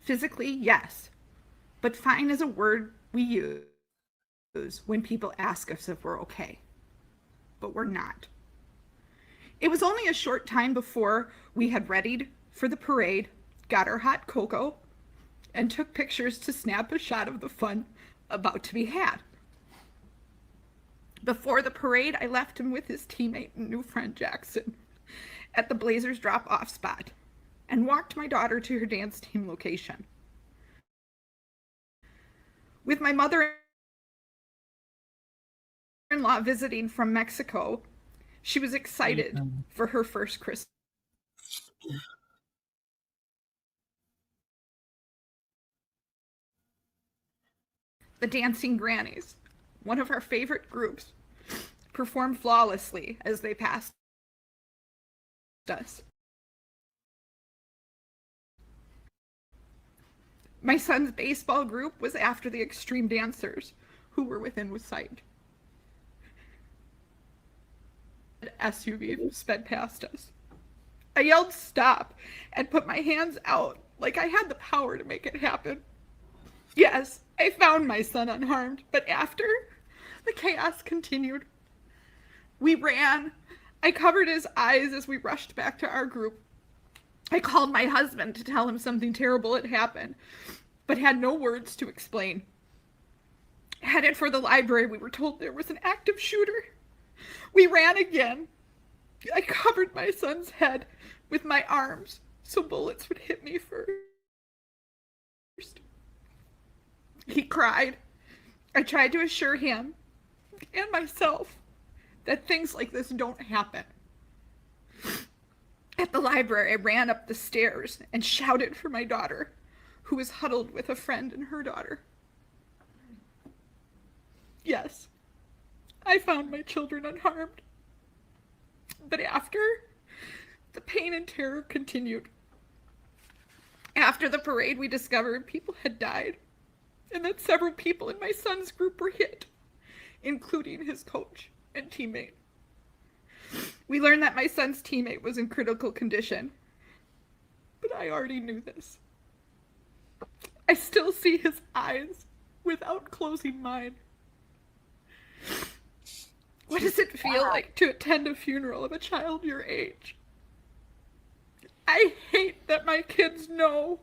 Physically, yes. But fine is a word we use when people ask us if we're okay. But we're not. It was only a short time before we had readied for the parade, got our hot cocoa, and took pictures to snap a shot of the fun about to be had. Before the parade, I left him with his teammate and new friend Jackson at the Blazers drop-off spot. and walked my daughter to her dance team location. With my mother-in-law visiting from Mexico, she was excited for her first Christmas. The Dancing Grannies, one of our favorite groups, performed flawlessly as they passed us. My son's baseball group was after the extreme dancers, who were within sight. An SUV sped past us. I yelled stop and put my hands out like I had the power to make it happen. Yes, I found my son unharmed, but after, the chaos continued. We ran. I covered his eyes as we rushed back to our group. I called my husband to tell him something terrible had happened, but had no words to explain. Headed for the library, we were told there was an active shooter. We ran again. I covered my son's head with my arms so bullets would hit me first. He cried. I tried to assure him and myself that things like this don't happen. At the library, I ran up the stairs and shouted for my daughter, who was huddled with a friend and her daughter. Yes, I found my children unharmed. But after, the pain and terror continued. After the parade, we discovered people had died, and that several people in my son's group were hit, including his coach and teammate. We learned that my son's teammate was in critical condition, but I already knew this. I still see his eyes without closing mine. What does it feel like to attend a funeral of a child your age? I hate that my kids know.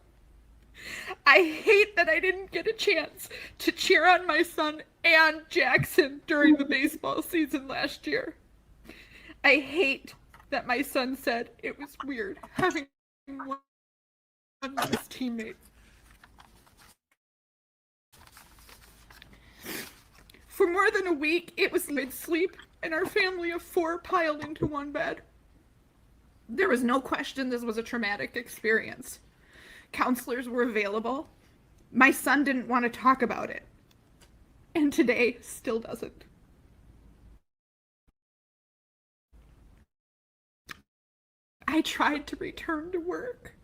I hate that I didn't get a chance to cheer on my son and Jackson during the baseball season last year. I hate that my son said it was weird having one of his teammates. For more than a week, it was mid-sleep, and our family of 4 piled into one bed. There was no question this was a traumatic experience. Counselors were available. My son didn't want to talk about it, and today still doesn't. I tried to return to work.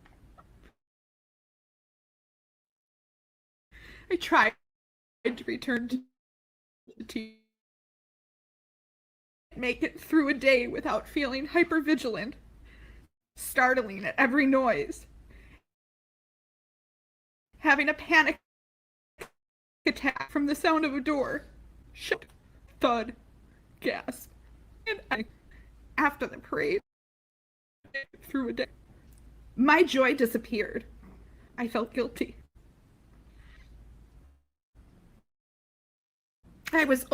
I tried to return to the team. Make it through a day without feeling hypervigilant, startling at every noise, having a panic attack from the sound of a door, shut, thud, gasp, and after the parade, through a day. My joy disappeared. I felt guilty. I was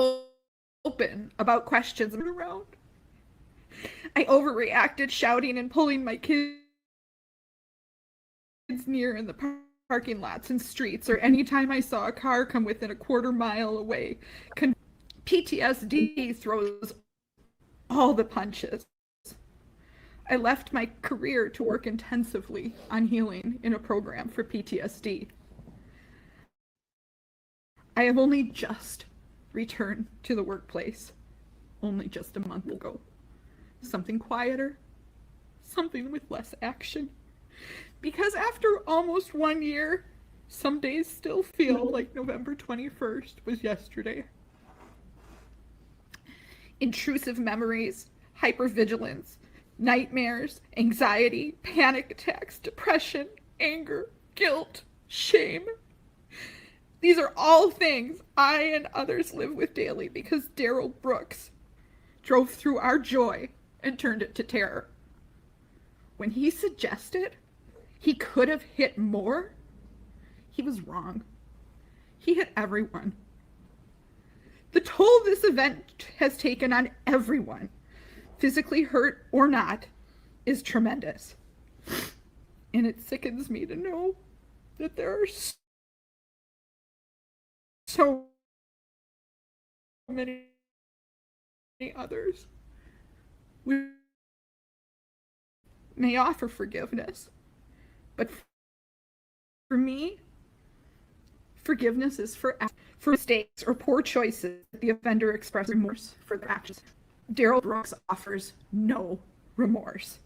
open about questions around. I overreacted, shouting and pulling my kids near in the parking lots and streets, or anytime I saw a car come within a quarter mile away. PTSD throws all the punches. I left my career to work intensively on healing in a program for PTSD. I have only just returned to the workplace, only just a month ago. Something quieter, something with less action. Because after almost 1 year, some days still feel like November 21st was yesterday. Intrusive memories, hypervigilance, nightmares, anxiety, panic attacks, depression, anger, guilt, shame. These are all things I and others live with daily because Darrell Brooks drove through our joy and turned it to terror. When he suggested he could have hit more, he was wrong. He hit everyone. The toll this event has taken on everyone, physically hurt or not, is tremendous. And it sickens me to know that there are so many others. We may offer forgiveness, but for me, forgiveness is for mistakes or poor choices that the offender expresses remorse for their actions. Darrell Brooks offers no remorse.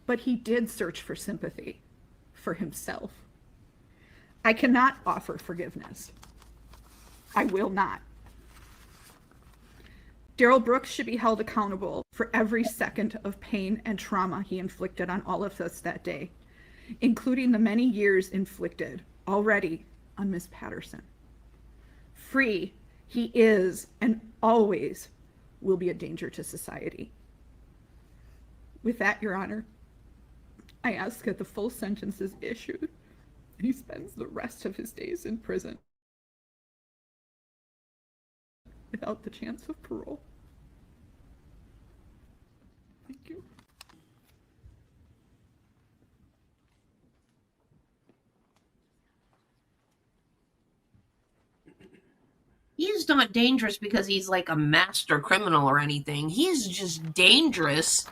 But he did search for sympathy for himself. I cannot offer forgiveness. I will not. Darrell Brooks should be held accountable for every second of pain and trauma he inflicted on all of us that day, including the many years inflicted already on Miss Patterson. Free, he is and always will be a danger to society. With that, Your Honor, I ask that the full sentence is issued and he spends the rest of his days in prison without the chance of parole. Thank you. He's not dangerous because he's like a master criminal or anything. He's just dangerous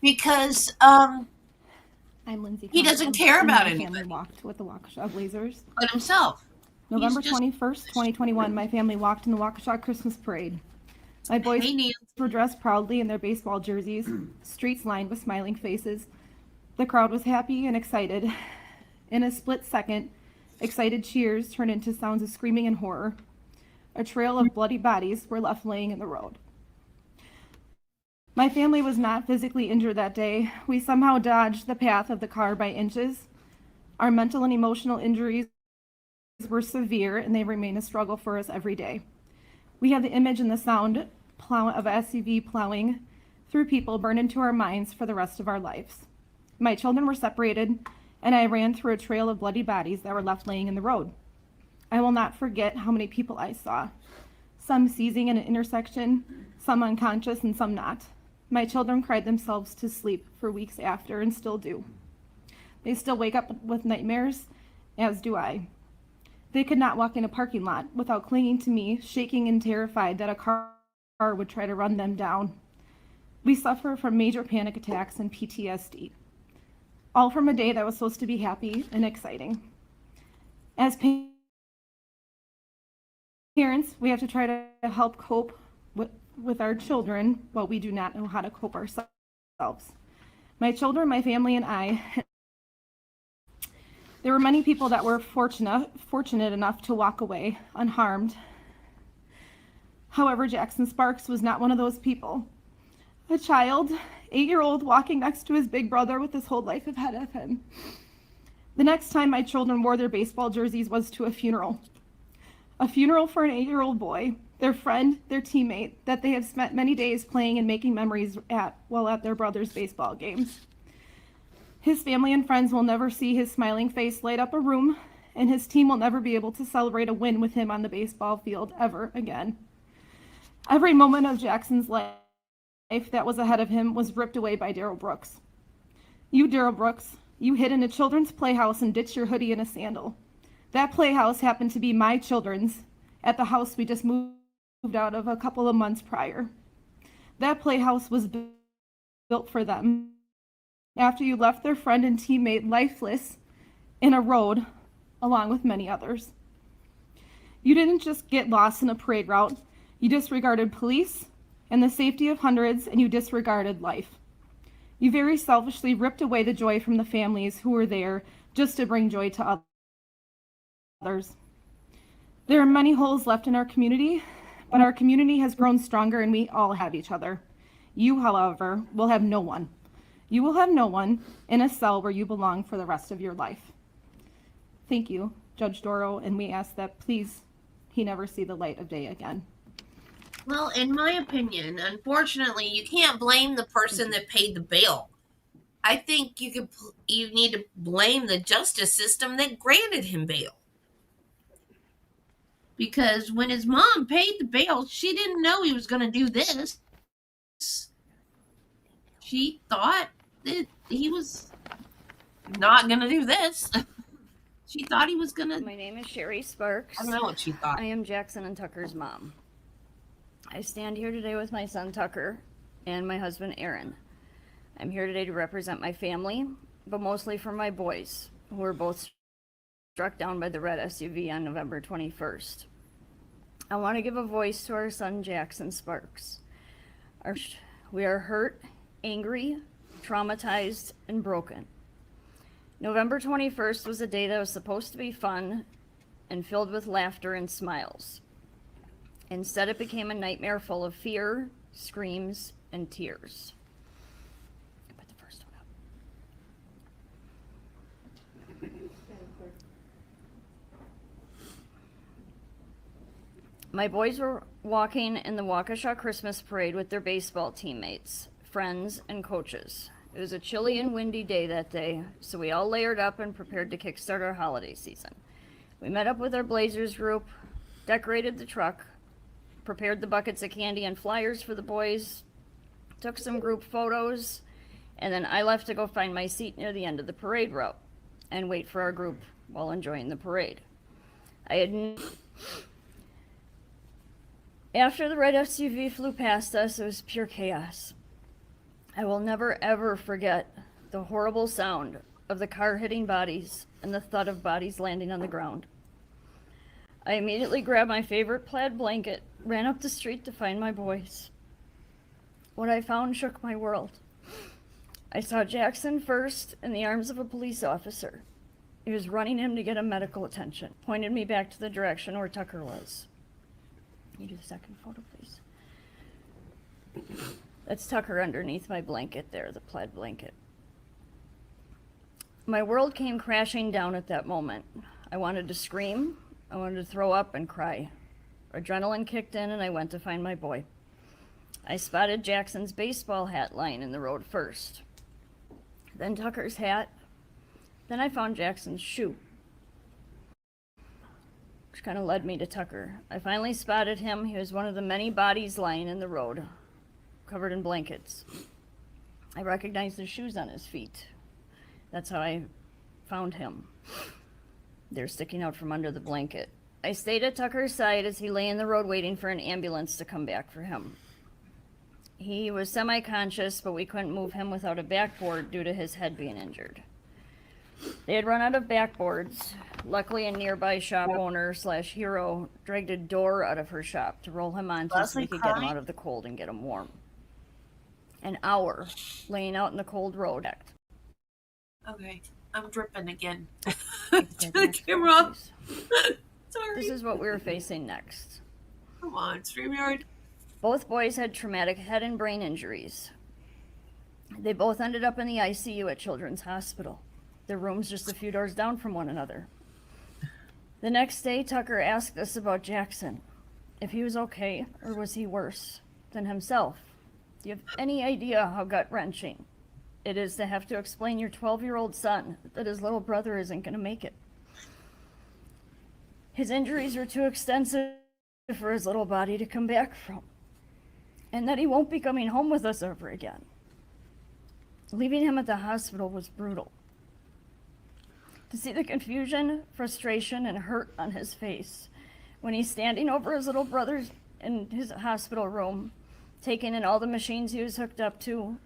because I'm Lindsay. he doesn't care about my anything. family walked with the Waukesha Blazers. But himself. November He's just- 21st, 2021, my family walked in the Waukesha Christmas parade. My boys were dressed proudly in their baseball jerseys, streets lined with smiling faces. The crowd was happy and excited. In a split second, excited cheers turned into sounds of screaming and horror. A trail of bloody bodies were left laying in the road. My family was not physically injured that day. We somehow dodged the path of the car by inches. Our mental and emotional injuries were severe, and they remain a struggle for us every day. We have the image and the sound of SUV plowing through people burned into our minds for the rest of our lives. My children were separated, and I ran through a trail of bloody bodies that were left laying in the road. I will not forget how many people I saw. Some seizing in an intersection, some unconscious, and some not. My children cried themselves to sleep for weeks after and still do. They still wake up with nightmares, as do I. They could not walk in a parking lot without clinging to me, shaking and terrified that a car would try to run them down. We suffer from major panic attacks and PTSD, all from a day that was supposed to be happy and exciting. As parents, we have to try to help cope with our children while we do not know how to cope ourselves. My children, my family, and I. There were many people that were fortunate enough to walk away unharmed. However, Jackson Sparks was not one of those people. A child, 8-year-old, walking next to his big brother with his whole life ahead of him. The next time my children wore their baseball jerseys was to a funeral. A funeral for an 8-year-old boy, their friend, their teammate, that they have spent many days playing and making memories while at their brother's baseball games. His family and friends will never see his smiling face light up a room, and his team will never be able to celebrate a win with him on the baseball field ever again. Every moment of Jackson's life that was ahead of him was ripped away by Darrell Brooks. You, Darrell Brooks, you hid in a children's playhouse and ditched your hoodie and a sandal. That playhouse happened to be my children's at the house we just moved out of a couple of months prior. That playhouse was built for them. After you left their friend and teammate lifeless in a road, along with many others. You didn't just get lost in a parade route. You disregarded police and the safety of hundreds, and you disregarded life. You very selfishly ripped away the joy from the families who were there just to bring joy to others. There are many holes left in our community, but our community has grown stronger and we all have each other. You, however, will have no one. You will have no one in a cell where you belong for the rest of your life. Thank you, Judge Doro, and we ask that please he never see the light of day again. Well, in my opinion, unfortunately, you can't blame the person that paid the bail. I think you need to blame the justice system that granted him bail. Because when his mom paid the bail, she didn't know he was going to do this. She thought he was not gonna do this. She thought he was gonna. My name is Sherry Sparks. I don't know what she thought. I am Jackson and Tucker's mom. I stand here today with my son Tucker and my husband Aaron. I'm here today to represent my family, but mostly for my boys, who were both struck down by the red SUV on November 21st. I want to give a voice to our son Jackson Sparks. We are hurt, angry, traumatized, and broken. November 21st was a day that was supposed to be fun and filled with laughter and smiles. Instead, it became a nightmare full of fear, screams, and tears. Put the first one up. My boys were walking in the Waukesha Christmas parade with their baseball teammates, friends, and coaches. It was a chilly and windy day that day, so we all layered up and prepared to kickstart our holiday season. We met up with our Blazers group, decorated the truck, prepared the buckets of candy and flyers for the boys, took some group photos, and then I left to go find my seat near the end of the parade route and wait for our group while enjoying the parade. After the red SUV flew past us, it was pure chaos. I will never ever forget the horrible sound of the car hitting bodies and the thud of bodies landing on the ground. I immediately grabbed my favorite plaid blanket, ran up the street to find my boys. What I found shook my world. I saw Jackson first in the arms of a police officer. He was running him to get him medical attention, pointed me back to the direction where Tucker was. Can you do the second photo, please? That's Tucker underneath my blanket there, the plaid blanket. My world came crashing down at that moment. I wanted to scream, I wanted to throw up and cry. Adrenaline kicked in and I went to find my boy. I spotted Jackson's baseball hat lying in the road first. Then Tucker's hat. Then I found Jackson's shoe, which kind of led me to Tucker. I finally spotted him. He was one of the many bodies lying in the road, covered in blankets. I recognized the shoes on his feet. That's how I found him. They're sticking out from under the blanket. I stayed at Tucker's side as he lay in the road waiting for an ambulance to come back for him. He was semi-conscious, but we couldn't move him without a backboard due to his head being injured. They had run out of backboards. Luckily, a nearby shop owner / hero dragged a door out of her shop to roll him onto so we could get him out of the cold and get him warm. An hour laying out in the cold road. Okay, I'm dripping again. Turn the camera off. Sorry. This is what we were facing next. Come on, StreamYard. Both boys had traumatic head and brain injuries. They both ended up in the ICU at Children's Hospital. Their rooms just a few doors down from one another. The next day, Tucker asked us about Jackson, if he was okay or was he worse than himself. Do you have any idea how gut-wrenching it is to have to explain your 12-year-old son that his little brother isn't going to make it? His injuries are too extensive for his little body to come back from, and that he won't be coming home with us ever again. Leaving him at the hospital was brutal. To see the confusion, frustration, and hurt on his face when he's standing over his little brother in his hospital room, taking in all the machines he was hooked up to.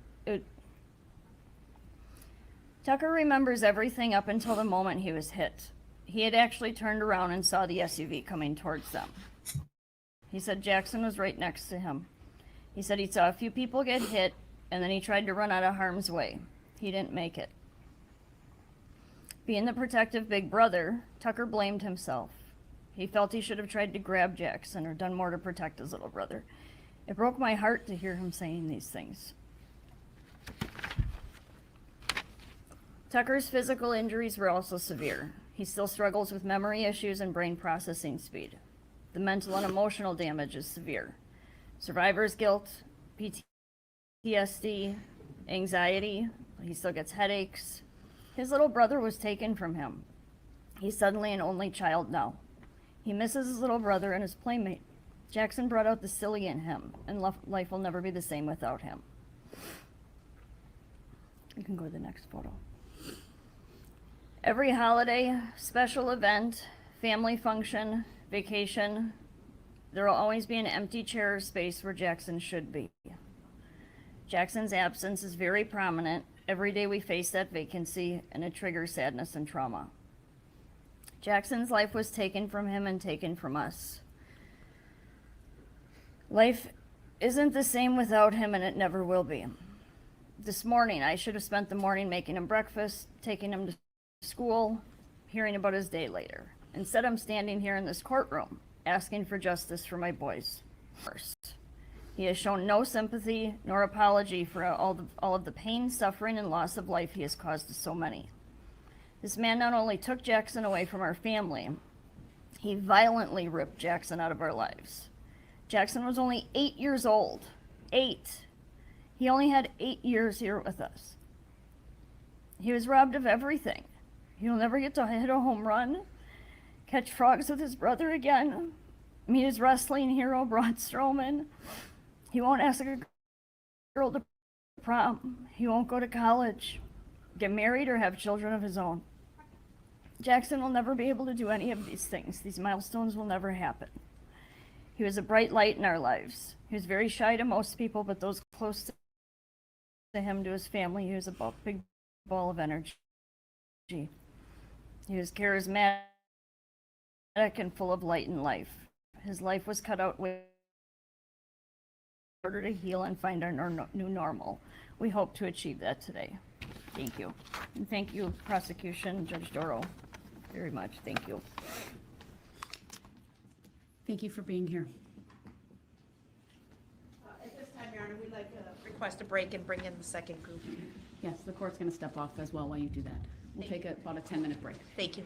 Tucker remembers everything up until the moment he was hit. He had actually turned around and saw the SUV coming towards them. He said Jackson was right next to him. He said he saw a few people get hit, and then he tried to run out of harm's way. He didn't make it. Being the protective big brother, Tucker blamed himself. He felt he should have tried to grab Jackson or done more to protect his little brother. It broke my heart to hear him saying these things. Tucker's physical injuries were also severe. He still struggles with memory issues and brain processing speed. The mental and emotional damage is severe. Survivor's guilt, PTSD, anxiety, he still gets headaches. His little brother was taken from him. He's suddenly an only child now. He misses his little brother and his playmate. Jackson brought out the silly in him, and life will never be the same without him. You can go to the next photo. Every holiday, special event, family function, vacation, there will always be an empty chair or space where Jackson should be. Jackson's absence is very prominent. Every day we face that vacancy, and it triggers sadness and trauma. Jackson's life was taken from him and taken from us. Life isn't the same without him, and it never will be. This morning, I should have spent the morning making him breakfast, taking him to school, hearing about his day later. Instead, I'm standing here in this courtroom, asking for justice for my boys. First, he has shown no sympathy nor apology for all of the pain, suffering, and loss of life he has caused to so many. This man not only took Jackson away from our family, he violently ripped Jackson out of our lives. Jackson was only 8 years old. 8. He only had 8 years here with us. He was robbed of everything. He'll never get to hit a home run, catch frogs with his brother again, meet his wrestling hero, Braun Strowman. He won't ask a girl to prom. He won't go to college, get married, or have children of his own. Jackson will never be able to do any of these things. These milestones will never happen. He was a bright light in our lives. He was very shy to most people, but those close to him, to his family, he was a big ball of energy. He was charismatic and full of light and life. His life was cut out in order to heal and find our new normal. We hope to achieve that today. Thank you. And thank you, prosecution, Judge Darrell, very much. Thank you. Thank you for being here. At this time, Your Honor, we'd like to request a break and bring in the second group. Yes, the court's going to step off as well while you do that. We'll take about a 10-minute break. Thank you.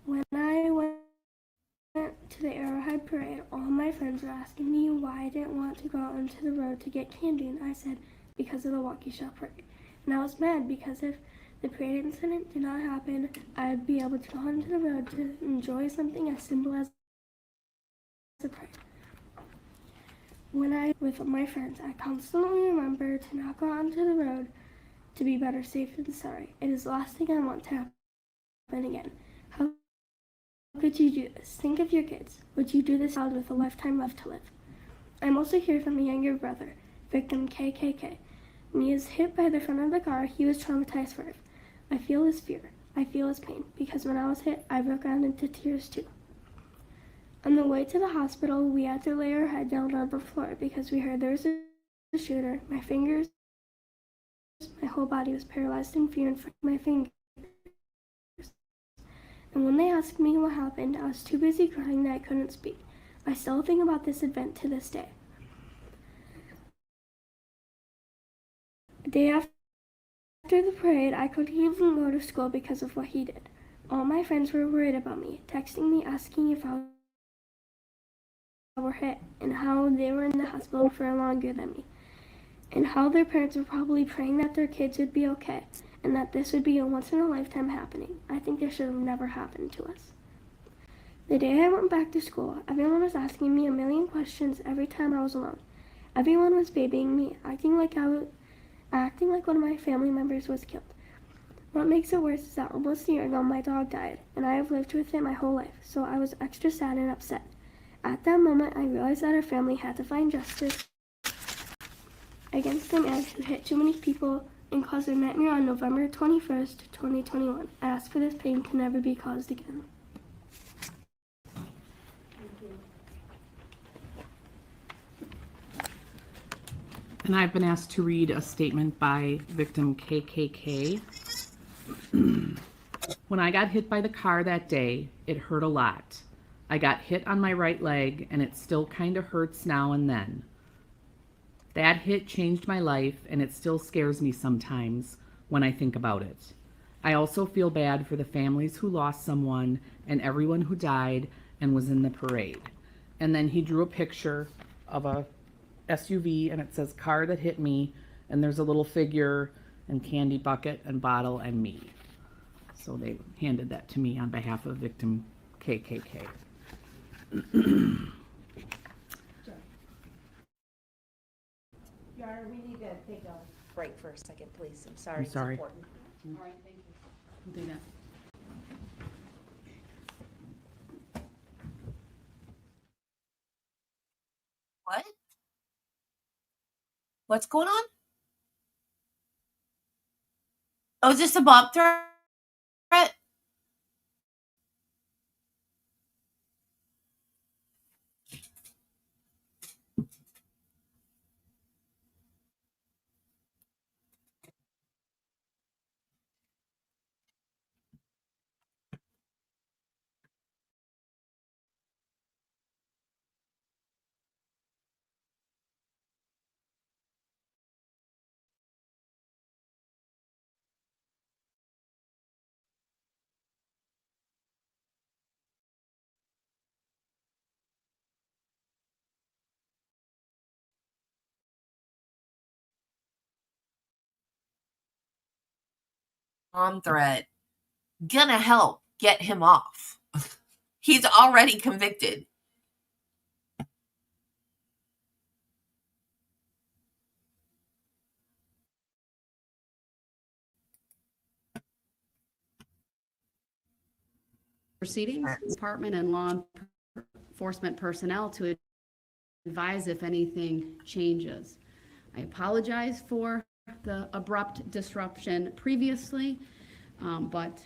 When I went to the Arrowhead Parade, all my friends were asking me why I didn't want to go out onto the road to get candy, and I said, because of the Waukesha Parade. And I was mad because if the parade incident did not happen, I would be able to go onto the road to enjoy something as simple as the parade. When I with my friends, I constantly remember to not go onto the road, to be better safe than sorry. It is the last thing I want to happen again. How could you do this? Think of your kids. Would you do this child with a lifetime left to live? I'm also here from a younger brother, victim KKK. When he was hit by the front of the car, he was traumatized for life. I feel his fear. I feel his pain, because when I was hit, I broke out into tears too. On the way to the hospital, we had to lay our head down on the floor because we heard there was a shooter. My fingers, my whole body was paralyzed in fear and my fingers. And when they asked me what happened, I was too busy crying that I couldn't speak. I still think about this event to this day. The day after the parade, I couldn't even go to school because of what he did. All my friends were worried about me, texting me asking if I were hit, and how they were in the hospital for longer than me, and how their parents were probably praying that their kids would be okay, and that this would be a once-in-a-lifetime happening. I think this should have never happened to us. The day I went back to school, everyone was asking me a million questions every time I was alone. Everyone was babying me, acting like one of my family members was killed. What makes it worse is that almost a year ago my dog died, and I have lived with it my whole life, so I was extra sad and upset. At that moment, I realized that our family had to find justice against a man who hit too many people and caused a nightmare on November 21st, 2021. I ask for this pain to never be caused again. And I've been asked to read a statement by victim KKK. When I got hit by the car that day, it hurt a lot. I got hit on my right leg, and it still kind of hurts now and then. That hit changed my life, and it still scares me sometimes when I think about it. I also feel bad for the families who lost someone and everyone who died and was in the parade. And then he drew a picture of a SUV, and it says car that hit me, and there's a little figure and candy bucket and bottle and me. So they handed that to me on behalf of victim KKK. Your Honor, we need to take a Break for a second, please. I'm sorry. I'm sorry. It's important. All right, thank you. We'll do that. What? What's going on? Oh, is this a Bob threat? On threat. Gonna help get him off. He's already convicted. Proceedings, department and law enforcement personnel to advise if anything changes. I apologize for the abrupt disruption previously, but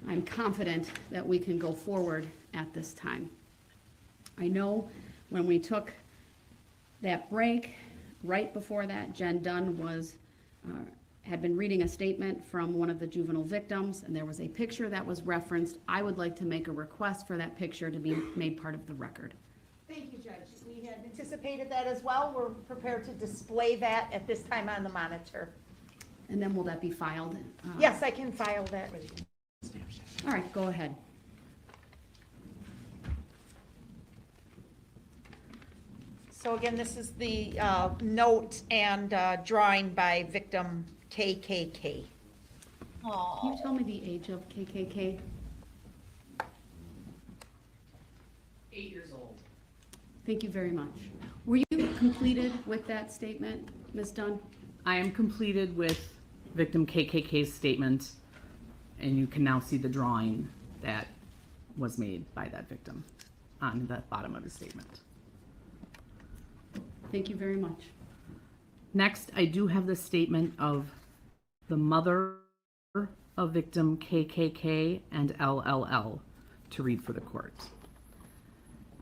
I'm confident that we can go forward at this time. I know when we took that break, right before that, Jen Dunn had been reading a statement from one of the juvenile victims, and there was a picture that was referenced. I would like to make a request for that picture to be made part of the record. Thank you, Judge. We had anticipated that as well. We're prepared to display that at this time on the monitor. And then will that be filed? Yes, I can file that. All right, go ahead. So again, this is the note and drawing by victim KKK. Can you tell me the age of KKK? 8 years old. Thank you very much. Were you completed with that statement, Ms. Dunn? I am completed with victim KKK's statement, and you can now see the drawing that was made by that victim on the bottom of the statement. Thank you very much. Next, I do have the statement of the mother of victim KKK and LLL to read for the court.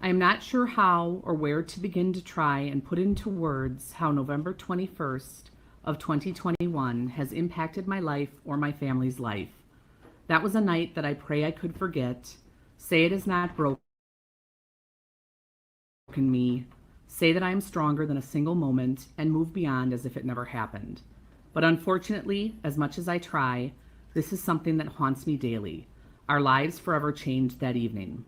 I am not sure how or where to begin to try and put into words how November 21st of 2021 has impacted my life or my family's life. That was a night that I pray I could forget, say it has not broken me, say that I am stronger than a single moment, and move beyond as if it never happened. But unfortunately, as much as I try, this is something that haunts me daily. Our lives forever changed that evening.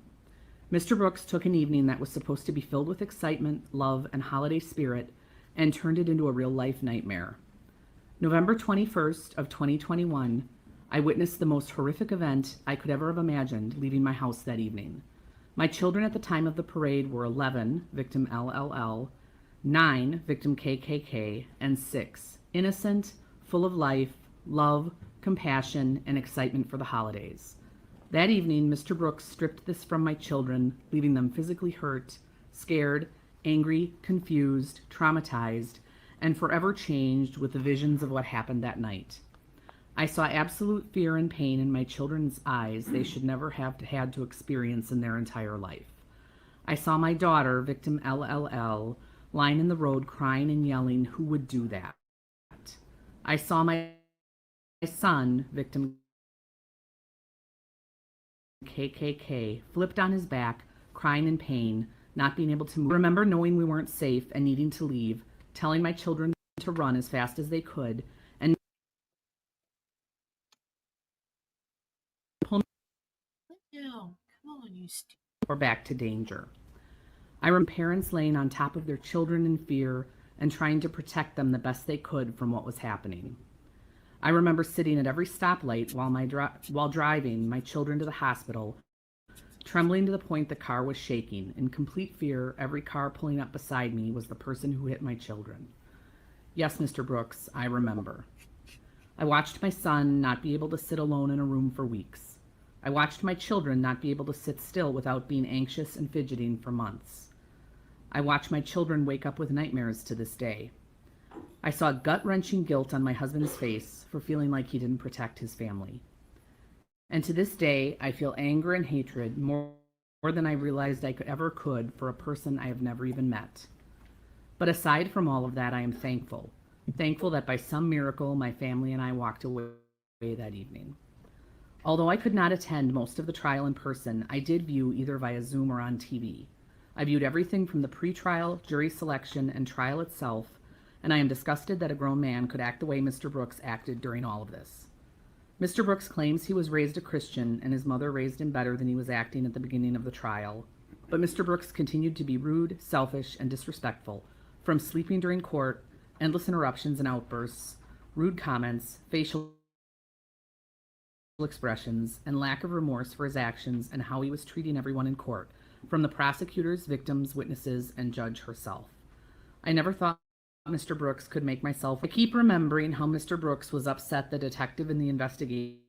Mr. Brooks took an evening that was supposed to be filled with excitement, love, and holiday spirit and turned it into a real-life nightmare. November 21st of 2021, I witnessed the most horrific event I could ever have imagined leaving my house that evening. My children at the time of the parade were 11, victim LLL, 9, victim KKK, and 6, innocent, full of life, love, compassion, and excitement for the holidays. That evening, Mr. Brooks stripped this from my children, leaving them physically hurt, scared, angry, confused, traumatized, and forever changed with the visions of what happened that night. I saw absolute fear and pain in my children's eyes they should never have had to experience in their entire life. I saw my daughter, victim LLL, lying in the road crying and yelling, "Who would do that?" I saw my son, victim KKK, flipped on his back, crying in pain, not being able to move. I remember knowing we weren't safe and needing to leave, telling my children to run as fast as they could, and pull No, come on, you or back to danger. I remember parents laying on top of their children in fear and trying to protect them the best they could from what was happening. I remember sitting at every stoplight while driving my children to the hospital, trembling to the point the car was shaking. In complete fear, every car pulling up beside me was the person who hit my children. Yes, Mr. Brooks, I remember. I watched my son not be able to sit alone in a room for weeks. I watched my children not be able to sit still without being anxious and fidgeting for months. I watched my children wake up with nightmares to this day. I saw gut-wrenching guilt on my husband's face for feeling like he didn't protect his family. And to this day, I feel anger and hatred more than I realized I ever could for a person I have never even met. But aside from all of that, I am thankful. Thankful that by some miracle, my family and I walked away that evening. Although I could not attend most of the trial in person, I did view either via Zoom or on TV. I viewed everything from the pretrial, jury selection, and trial itself, and I am disgusted that a grown man could act the way Mr. Brooks acted during all of this. Mr. Brooks claims he was raised a Christian and his mother raised him better than he was acting at the beginning of the trial, but Mr. Brooks continued to be rude, selfish, and disrespectful, from sleeping during court, endless interruptions and outbursts, rude comments, facial expressions, and lack of remorse for his actions and how he was treating everyone in court, from the prosecutors, victims, witnesses, and judge herself. I never thought Mr. Brooks could make myself. I keep remembering how Mr. Brooks was upset the detective in the investigation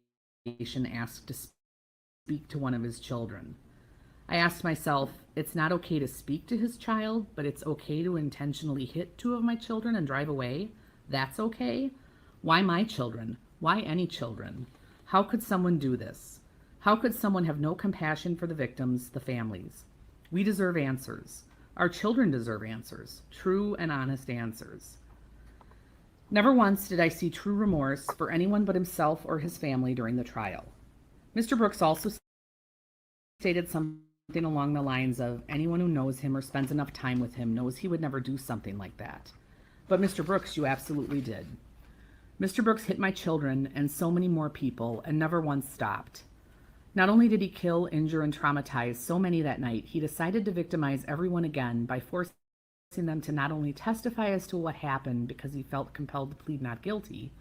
asked to speak to one of his children. I asked myself, it's not okay to speak to his child, but it's okay to intentionally hit two of my children and drive away? That's okay? Why my children? Why any children? How could someone do this? How could someone have no compassion for the victims, the families? We deserve answers. Our children deserve answers, true and honest answers. Never once did I see true remorse for anyone but himself or his family during the trial. Mr. Brooks also stated something along the lines of, anyone who knows him or spends enough time with him knows he would never do something like that. But Mr. Brooks, you absolutely did. Mr. Brooks hit my children and so many more people and never once stopped. Not only did he kill, injure, and traumatize so many that night, he decided to victimize everyone again by forcing them to not only testify as to what happened because he felt compelled to plead not guilty,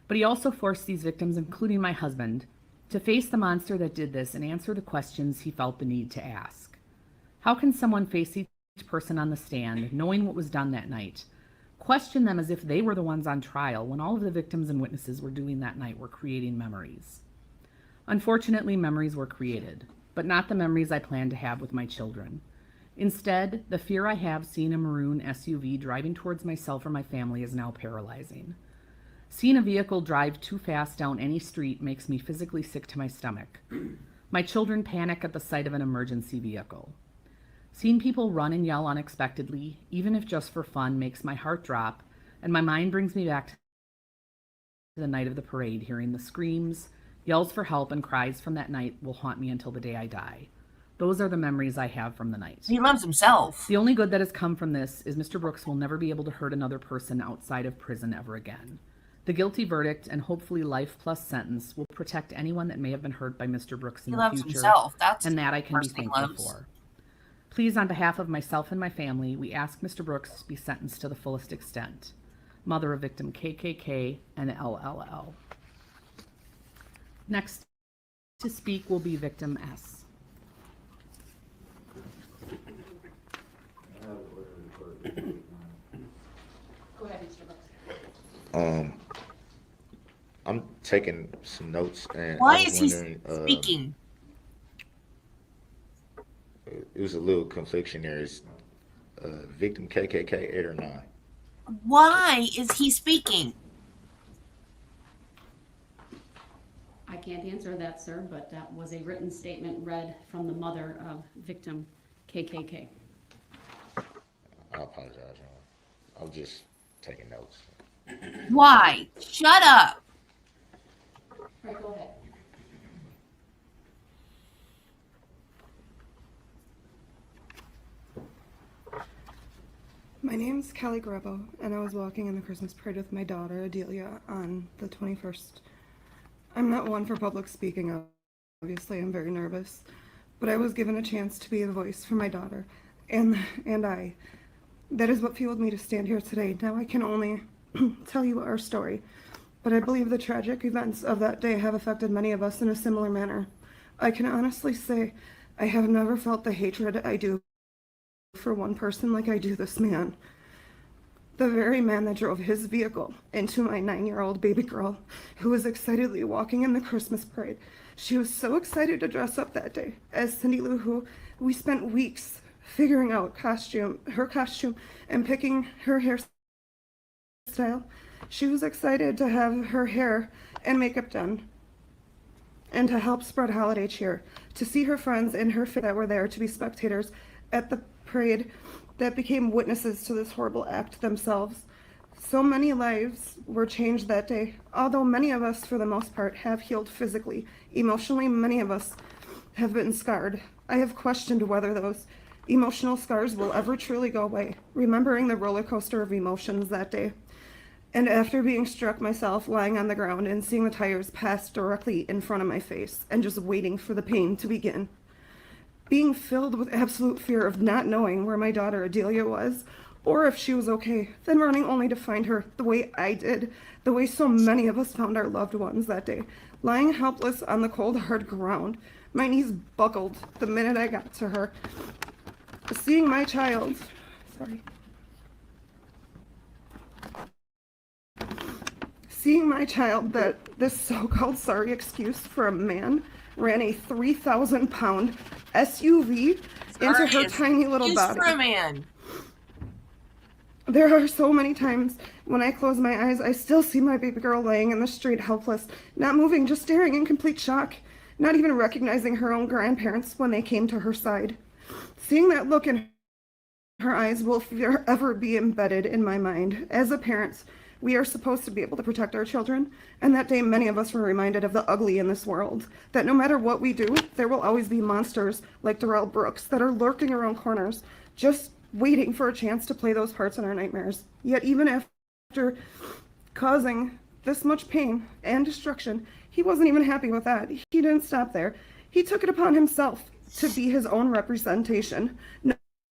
but he also forced these victims, including my husband, to face the monster that did this and answer the questions he felt the need to ask. How can someone face each person on the stand, knowing what was done that night, question them as if they were the ones on trial when all of the victims and witnesses were doing that night were creating memories? Unfortunately, memories were created, but not the memories I planned to have with my children. Instead, the fear I have seeing a maroon SUV driving towards myself or my family is now paralyzing. Seeing a vehicle drive too fast down any street makes me physically sick to my stomach. My children panic at the sight of an emergency vehicle. Seeing people run and yell unexpectedly, even if just for fun, makes my heart drop, and my mind brings me back to the night of the parade. Hearing the screams, yells for help, and cries from that night will haunt me until the day I die. Those are the memories I have from the night. He loves himself. The only good that has come from this is Mr. Brooks will never be able to hurt another person outside of prison ever again. The guilty verdict and hopefully life plus sentence will protect anyone that may have been hurt by Mr. Brooks in the future. He loves himself. That's and that I can be the first thing he thankful loves. for. Please, on behalf of myself and my family, we ask Mr. Brooks be sentenced to the fullest extent. Mother of victim KKK and LLL. Next to speak will be victim S. Go ahead, Mr. Brooks. I'm taking some notes, and Why I was is he wondering, speaking? It was a little confliction there. Is victim KKK 8 or 9? Why is he speaking? I can't answer that, sir, but that was a written statement read from the mother of victim KKK. I apologize, Ron. I was just taking notes. Why? Shut up. All right, go ahead. My name's Callie Grebo, and I was walking in the Christmas parade with my daughter, Adelia, on the 21st. I'm not one for public speaking, obviously. I'm very nervous. But I was given a chance to be a voice for my daughter, and I. That is what fueled me to stand here today. Now I can only tell you our story, but I believe the tragic events of that day have affected many of us in a similar manner. I can honestly say I have never felt the hatred I do for one person like I do this man. The very man that drove his vehicle into my 9-year-old baby girl, who was excitedly walking in the Christmas parade. She was so excited to dress up that day as Cindy Lou Who. We spent weeks figuring out her costume, and picking her hairstyle. She was excited to have her hair and makeup done and to help spread holiday cheer, to see her friends and her that were there to be spectators at the parade that became witnesses to this horrible act themselves. So many lives were changed that day, although many of us, for the most part, have healed physically. Emotionally, many of us have been scarred. I have questioned whether those emotional scars will ever truly go away, remembering the roller coaster of emotions that day. And after being struck myself, lying on the ground and seeing the tires pass directly in front of my face and just waiting for the pain to begin. Being filled with absolute fear of not knowing where my daughter Adelia was, or if she was okay, then running only to find her the way I did, the way so many of us found our loved ones that day, lying helpless on the cold, hard ground. My knees buckled the minute I got to her. Seeing my child, that this so-called sorry excuse for a man ran a 3,000-pound SUV into her tiny little body. For a man. There are so many times when I close my eyes, I still see my baby girl laying in the street helpless, not moving, just staring in complete shock, not even recognizing her own grandparents when they came to her side. Seeing that look in her eyes will forever be embedded in my mind. As a parent, we are supposed to be able to protect our children, and that day many of us were reminded of the ugly in this world, that no matter what we do, there will always be monsters like Darrell Brooks that are lurking around corners, just waiting for a chance to play those parts in our nightmares. Yet even after causing this much pain and destruction, he wasn't even happy with that. He didn't stop there. He took it upon himself to be his own representation,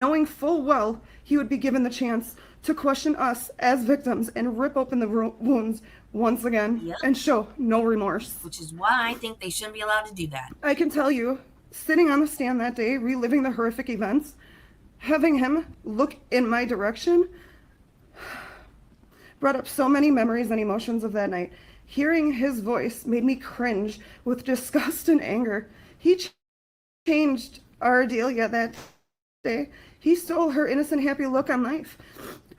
knowing full well he would be given the chance to question us as victims and rip open the wounds once again and show no remorse. Which is why I think they shouldn't be allowed to do that. I can tell you, sitting on the stand that day, reliving the horrific events, having him look in my direction brought up so many memories and emotions of that night. Hearing his voice made me cringe with disgust and anger. He changed our Adelia that day. He stole her innocent, happy look on life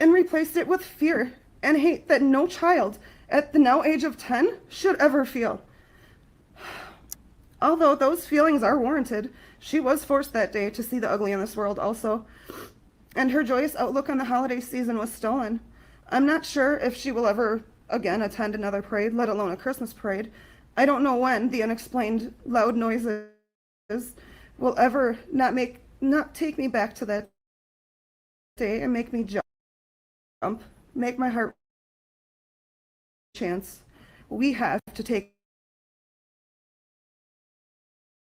and replaced it with fear and hate that no child at the now age of 10 should ever feel. Although those feelings are warranted, she was forced that day to see the ugly in this world also, and her joyous outlook on the holiday season was stolen. I'm not sure if she will ever again attend another parade, let alone a Christmas parade. I don't know when the unexplained loud noises will ever not take me back to that day and make me jump, make my heart chance. We have to take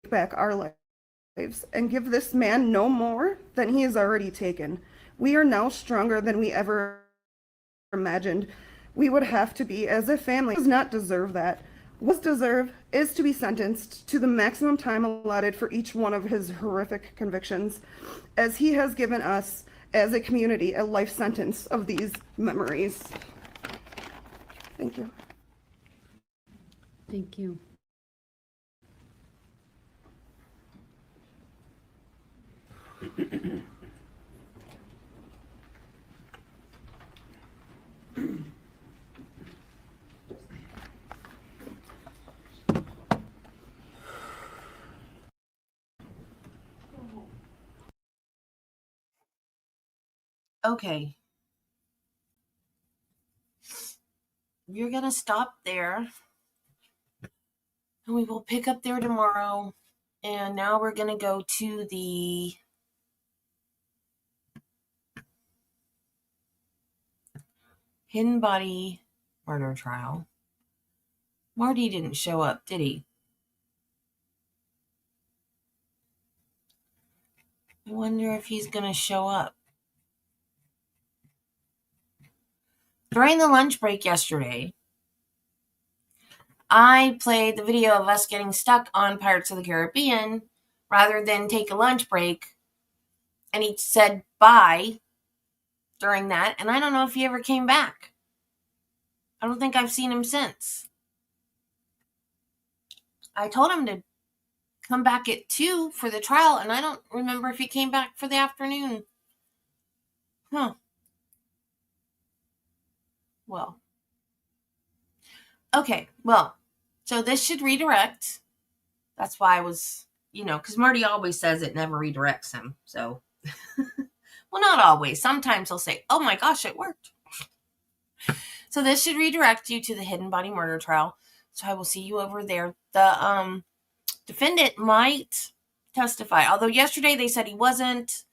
back our lives and give this man no more than he has already taken. We are now stronger than we ever imagined we would have to be as a family. Does not deserve that. What deserve is to be sentenced to the maximum time allotted for each one of his horrific convictions, as he has given us as a community a life sentence of these memories. Thank you. Thank you. Okay. You're going to stop there. And we will pick up there tomorrow. And now we're going to go to the hidden body murder trial. Marty didn't show up, did he? I wonder if he's going to show up. During the lunch break yesterday, I played the video of us getting stuck on Pirates of the Caribbean rather than take a lunch break. And he said bye during that. And I don't know if he ever came back. I don't think I've seen him since. I told him to come back at 2 for the trial, and I don't remember if he came back for the afternoon. Well. Okay, well, so this should redirect. That's why I was, because Marty always says it never redirects him. So, well, not always. Sometimes he'll say, oh my gosh, it worked. So this should redirect you to the hidden body murder trial. So I will see you over there. The defendant might testify. Although yesterday they said he wasn't.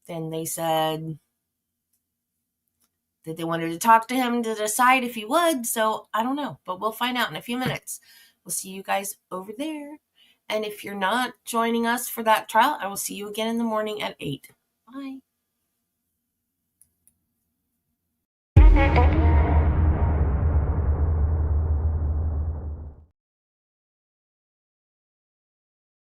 Then they said that they wanted to talk to him to decide if he would. So I don't know. But we'll find out in a few minutes. We'll see you guys over there. And if you're not joining us for that trial, I will see you again in the morning at 8. Bye.